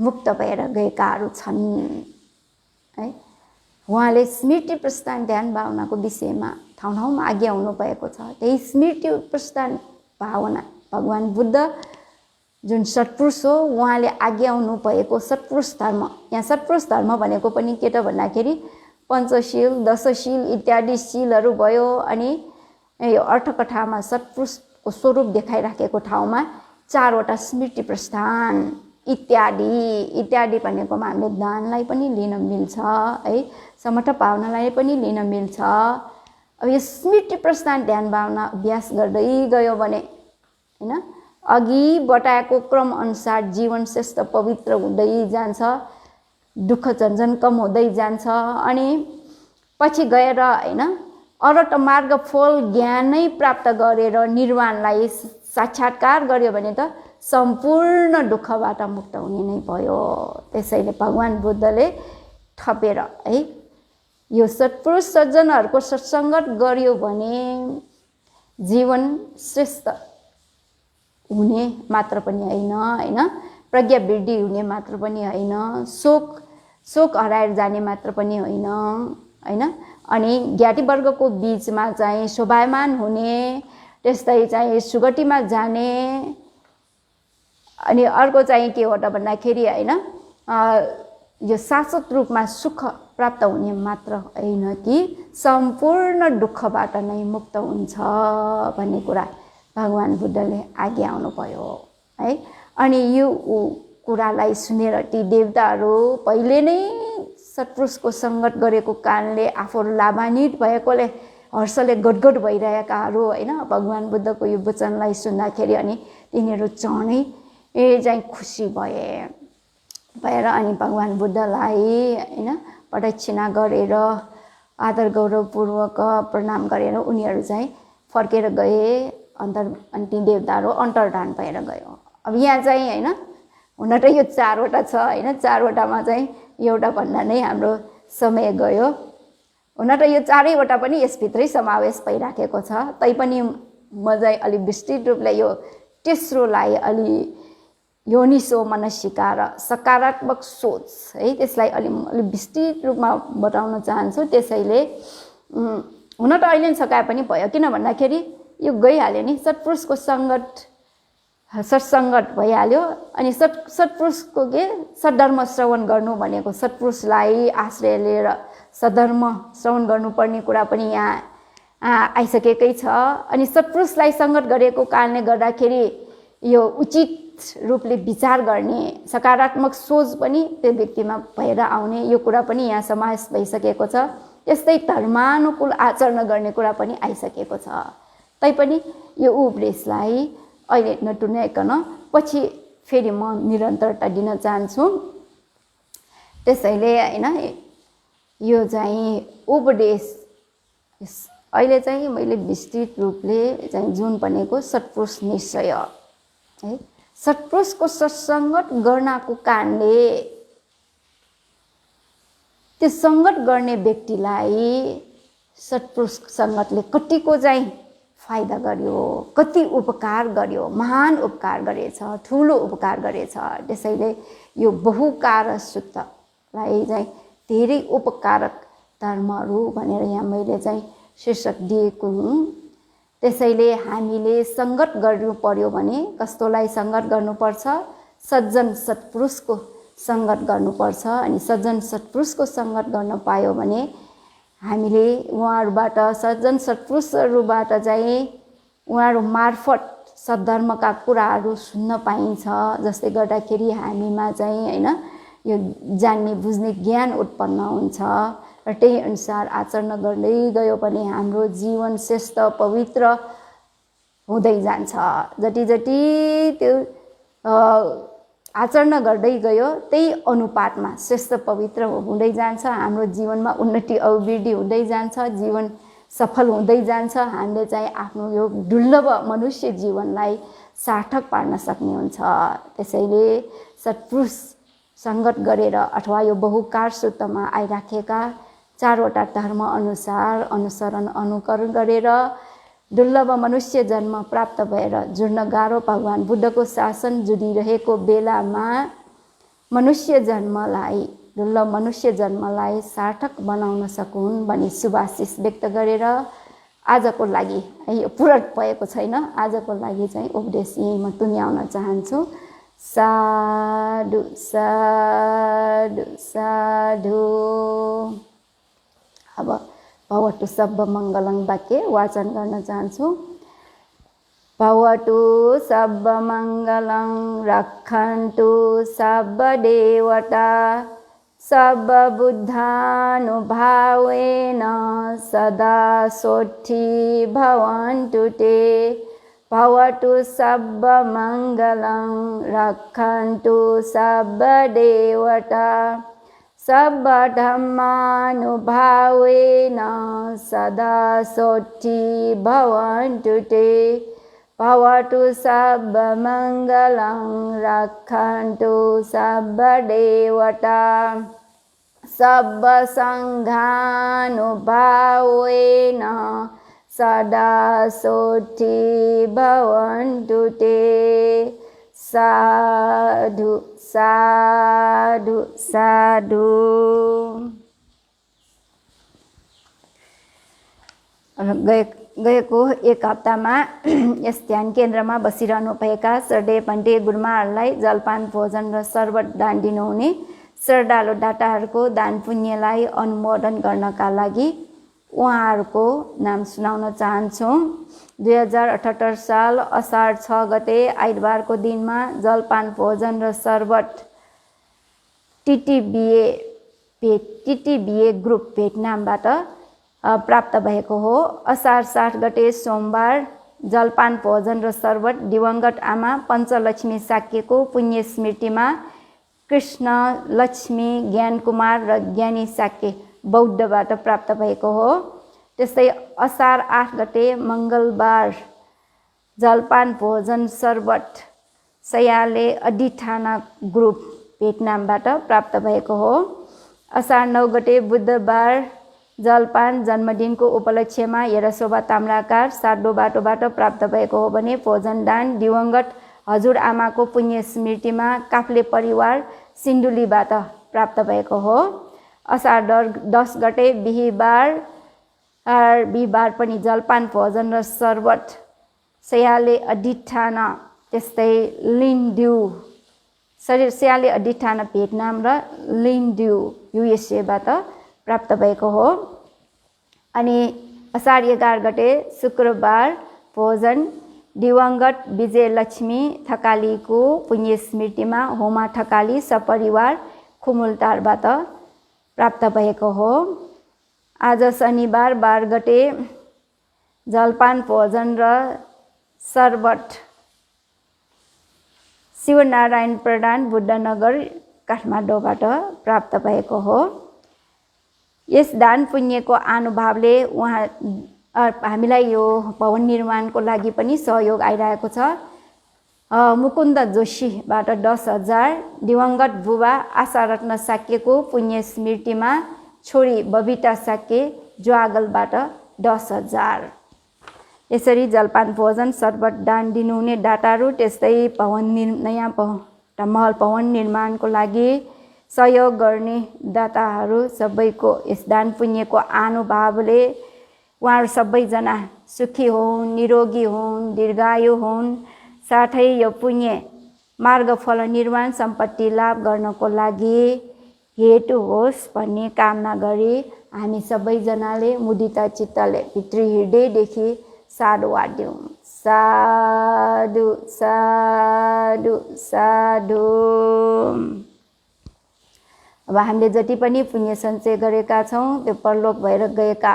मुक्त भएर गएकाहरू छन् है। उहाँले स्मृति प्रस्थान ध्यान भावनाको विषयमा ठाउँ ठाउँमा आज्ञा हुनु भएको छ त्यही स्मृति प्रस्थान भावना भगवान बुद्ध जुन सत्पुरुष हो उहाँले आज्ञा हुनु भएको सत्पुरुष धर्म यहाँ सत्पुरुष धर्म भनेको पनि के त भन्दाखेरि पञ्चशील दशशील इत्यादि शीलहरू भयो अनि यो अर्थकथामा सत्पुरुषको स्वरूप देखाइराखेको ठाउँमा 4 वटा स्मृति प्रस्थान इत्यादि भनेकोमा हामीले दानलाई पनि लिन मिल्छ है समर्थ भावनालाई पनि लिन मिल्छ। अब यो स्मृति प्रस्थान ध्यान भावना अभ्यास गर्दै गयो भने हैन अघि बताएको क्रम अनुसार जीवन श्रेष्ठ पवित्र हुँदै जान्छ दुःख झन्झन कम हुँदै जान्छ अनि पछि गएर हैन अरहत मार्ग फल ज्ञान नै प्राप्त गरेर निर्वाणलाई साक्षात्कार गर्यो भने त सम्पूर्ण दुःखबाट मुक्त हुने नै भयो। त्यसैले भगवान बुद्धले थपेर है यो सत्पुरुष सज्जनहरूको सत्सङ्गत गर्यो भने जीवन श्रेष्ठ हुने मात्र पनि होइन हैन, प्रज्ञा वृद्धि हुने मात्र पनि होइन, शोक हराएर जाने मात्र पनि होइन हैन। अनि ज्ञातिवर्गको बीचमा चाहिँ शोभायमान हुने, त्यस्तै चाहिँ सुगतिमा जाने। अनि अर्को चाहिँ के हो त भन्दाखेरि हैन, यो शाश्वत रूपमा सुख प्राप्त हुने मात्र होइन कि सम्पूर्ण दुःखबाट नै मुक्त हुन्छ भन्ने कुरा भगवान बुद्धले आज्ञाउनु भयो है। अनि यो कुरालाई सुनेर ती देवताहरू पहिले नै सत्पुरुषको सङ्गत गरेको कारणले आफूहरू लाभान्वित भएकोले हर्षले गदगद भइरहेकाहरू हैन, भगवान बुद्धको यो वचनलाई सुन्दाखेरि अनि तिनीहरू चाँडै चाहिँ खुसी भएर अनि भगवान बुद्धलाई हैन प्रदक्षिणा गरेर आदर गौरवपूर्वक प्रणाम गरेर उनीहरू चाहिँ फर्केर गए। अनि ती देवताहरू अन्तर्धान भएर गयो। अब यहाँ चाहिँ हैन, हुन त यो 4वटा छ हैन, 4वटामा चाहिँ एउटा भन्दा नै हाम्रो समय गयो। हुन त यो 4वटा पनि यसभित्रै समावेश भइराखेको छ, तैपनि म चाहिँ अलि विस्तृत रूपले यो तेस्रोलाई अलि योनिसो मनसिका र सकारात्मक सोच है, त्यसलाई अलि विस्तृत रूपमा बताउन चाहन्छु। त्यसैले हुन त अहिले सकाए पनि भयो, किन भन्दाखेरि यो गइहाल्यो नि, सत्पुरुषको सत्सङ्गत भइहाल्यो। अनि सत्पुरुषको के सद्धर्म श्रवण गर्नु भनेको सत्पुरुषलाई आश्रय लिएर सद्धर्म श्रवण गर्नुपर्ने कुरा पनि यहाँ आइसकेकै छ। अनि सत्पुरुषलाई सङ्गत गरेको कारणले गर्दाखेरि यो उचित रूपले विचार गर्ने सकारात्मक सोच पनि त्यो व्यक्तिमा भएर आउने यो कुरा पनि यहाँ समावेश भइसकेको छ। त्यस्तै धर्मानुकूल आचरण गर्ने कुरा पनि आइसकेको छ। तैपनि यो उपदेशलाई अहिले नटुनाइकन पछि फेरि म निरन्तरता दिन चाहन्छु। त्यसैले हैन, यो चाहिँ उपदेश अहिले चाहिँ मैले विस्तृत रूपले चाहिँ जुन भनेको सत्पुरुष निश्चय है, सत्पुरुषको सत्सङ्गत गर्नको कारणले त्यो सङ्गत गर्ने व्यक्तिलाई सत्पुरुष सङ्गतले कतिको चाहिँ फाइदा गर्यो, कति उपकार गर्यो, महान उपकार गरेछ, ठुलो उपकार गरेछ। त्यसैले यो बहुकार सूत्रलाई चाहिँ धेरै उपकारक धर्महरू भनेर यहाँ मैले चाहिँ शीर्षक दिएको हुँ। त्यसैले हामीले सङ्गत गर्नु पर्यो भने कस्तोलाई सङ्गत गर्नुपर्छ? सज्जन सत्पुरुषको सङ्गत गर्नुपर्छ। अनि सज्जन सत्पुरुषको सङ्गत गर्न पायो भने हामीले उहाँहरूबाट, सज्जन सत्पुरुषहरूबाट चाहिँ उहाँहरू मार्फत सद्धर्मका कुराहरू सुन्न पाइन्छ, जसले गर्दाखेरि हामीमा चाहिँ हैन यो जान्ने बुझ्ने ज्ञान उत्पन्न हुन्छ र त्यही अनुसार आचरण गर्दै गयो भने हाम्रो जीवन श्रेष्ठ पवित्र हुँदै जान्छ। जति त्यो आचरण गर्दै गयो त्यही अनुपातमा श्रेष्ठ पवित्र हुँदै जान्छ, हाम्रो जीवनमा उन्नति अभिवृद्धि हुँदै जान्छ, जीवन सफल हुँदै जान्छ। हामीले चाहिँ आफ्नो यो दुर्लभ मनुष्य जीवनलाई सार्थक पार्न सक्ने हुन्छ। त्यसैले सत्पुरुष सङ्गत गरेर अथवा यो बहुकार सूत्रमा आइराखेका 4वटा धर्म अनुसार अनुसरण अनुकरण गरेर दुर्लभ मनुष्य जन्म प्राप्त भएर जुड्न गाह्रो भगवान बुद्धको शासन जुडिरहेको बेलामा मनुष्य जन्मलाई, दुर्लभ मनुष्य जन्मलाई सार्थक बनाउन सकुन् भनी शुभाशिष व्यक्त गरेर आजको लागि यो पूर्ण भएको छैन, आजको लागि चाहिँ उपदेश यही म टुङ्ग्याउन चाहन्छु। साधु साधु साधु। अब भवतु सब मङ्गलं वाक्य वाचन गर्न चाहन्छु। भवतु सब मङ्गलं रक्षन्तु सब देवता सब बुद्धानुभावेन सदा सोठी भवन्तु ते। भवतु सब मङ्गलं रक्षन्तु सब देवता सब धम्मानुभावेन सदा सोठी भवन्तु ते। भवतु सब मङ्गलं रक्षन्तु सब देवता सब सङ्घानुभावेन सदा सोठी भवन्तु ते साधु साधु साधु। गएको एक हप्तामा यस ध्यान केन्द्रमा बसिरहनु भएका श्रद्धेय पण्डित गुरुमाहरूलाई जलपान भोजन र शरबत दान दिनुहुने श्रद्धालु दाताहरूको दान पुण्यलाई अनुमोदन गर्नका लागि उहाँहरूको नाम सुनाउन चाहन्छौँ। 2078 साल असार 6 गते आइतबारको दिनमा जलपान भोजन र शरबत टिटिबिए ग्रुप भेटनामबाट प्राप्त भएको हो। असार 7 गते सोमबार जलपान भोजन र शरबत दिवंगत आमा पञ्चलक्ष्मी साक्यको पुण्य स्मृतिमा कृष्ण लक्ष्मी ज्ञानकुमार र ज्ञानी साक्य बौद्धबाट प्राप्त भएको हो। त्यस्तै असार 8 गते मङ्गलबार जलपान भोजन शरबत सयाले अधिठाना ग्रुप भेटनामबाट प्राप्त भएको हो। असार 9 गते बुधबार जलपान जन्मदिनको उपलक्ष्यमा हेरशोभा ताम्राकार साडो बाटोबाट प्राप्त भएको हो भने भोजन दान दिवंगत हजुर आमाको पुण्य स्मृतिमा काफ्ले परिवार सिन्धुलीबाट प्राप्त भएको हो। असार 10 गते बिहिबार पनि जलपान भोजन र शरबत सयाले अधिठाना त्यस्तै लिन्ड्यू सयाले अधिठाना भेटनाम र लिन्ड्यू युएसएबाट प्राप्त भएको हो। अनि असार 11 गते शुक्रबार भोजन दिवंगत विजयलक्ष्मी थकालीको पुण्य स्मृतिमा होमा थकाली सपरिवार खुमुलटारबाट प्राप्त भएको हो। आज शनिबार 12 गते जलपान भोजन र शरबत शिवनारायण प्रधान बुद्धनगर काठमाडौँबाट प्राप्त भएको हो। यस दान पुण्यको अनुभावले उहाँ हामीलाई यो भवन निर्माणको लागि पनि सहयोग आइरहेको छ। मुकुन्द जोशीबाट 10,000, दिवंगत बुबा आशारत्न साक्यको पुण्य स्मृतिमा छोरी बबिता साक्य ज्वागलबाट 10,000। यसरी जलपान भोजन शरबत दान दिनुहुने दाताहरू त्यस्तै नयाँ महल भवन निर्माणको लागि सहयोग गर्ने दाताहरू सबैको यस दान पुण्यको अनुभावले उहाँहरू सबैजना सुखी हुन्, निरोगी हुन्, दीर्घायु हुन्, साथै यो पुण्य मार्गफल निर्माण सम्पत्ति लाभ गर्नको लागि हेतु होस् भन्ने कामना गरी हामी सबैजनाले मुदिता चित्तले भित्री हृदयदेखि साधुवाद दिउँ। साधु साधु साधु। अब हामीले जति पनि पुण्य सञ्चय गरेका छौँ त्यो परलोक भएर गएका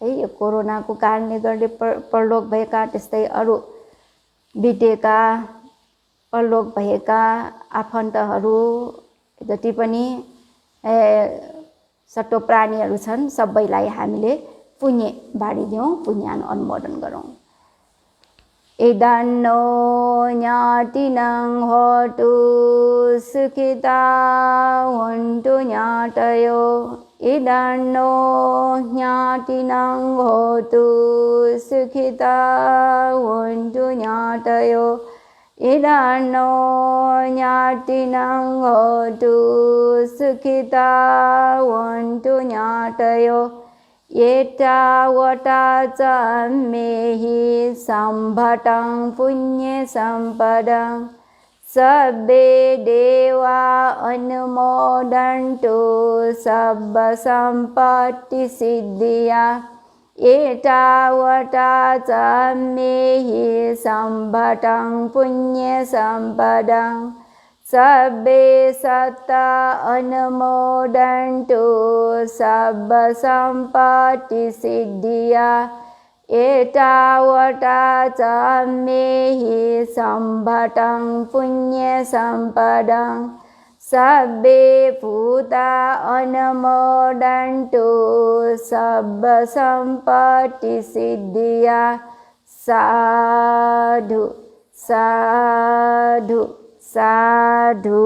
है यो कोरोनाको कारणले गर्दा परलोक भएका त्यस्तै अरू बितेका परलोक भएका आफन्तहरू जति पनि सट्टो प्राणीहरू छन् सबैलाई हामीले पुण्य बाँडिदिउँ, पुण्य अनुमोदन गरौँ। इदन्नो ज्ञातिनं होतु सुखिता हुन्तु ज्ञातयो। इदन्नो ज्ञातिनं होतु सुखिता हुन्तु ज्ञातयो। इदन्नो ज्ञातिनं होतु सुखिता हुन्तु ज्ञातयो। एतावता च मेहि सम्भतं पुण्यसम्पदं सर्वे देवा अनुमोदन्तु सर्वसम्पत्तिसिद्धिया। एतावता च मेहि सम्भतं पुण्यसम्पदं सर्वे सत्ता अनुमोदन्तु सर्वसम्पत्तिसिद्धिया। एतावता च मेहि सम्भतं पुण्यसम्पदं सर्वे भूता अनुमोदन्तु सर्वसम्पत्तिसिद्धिया। साधु साधु साधु।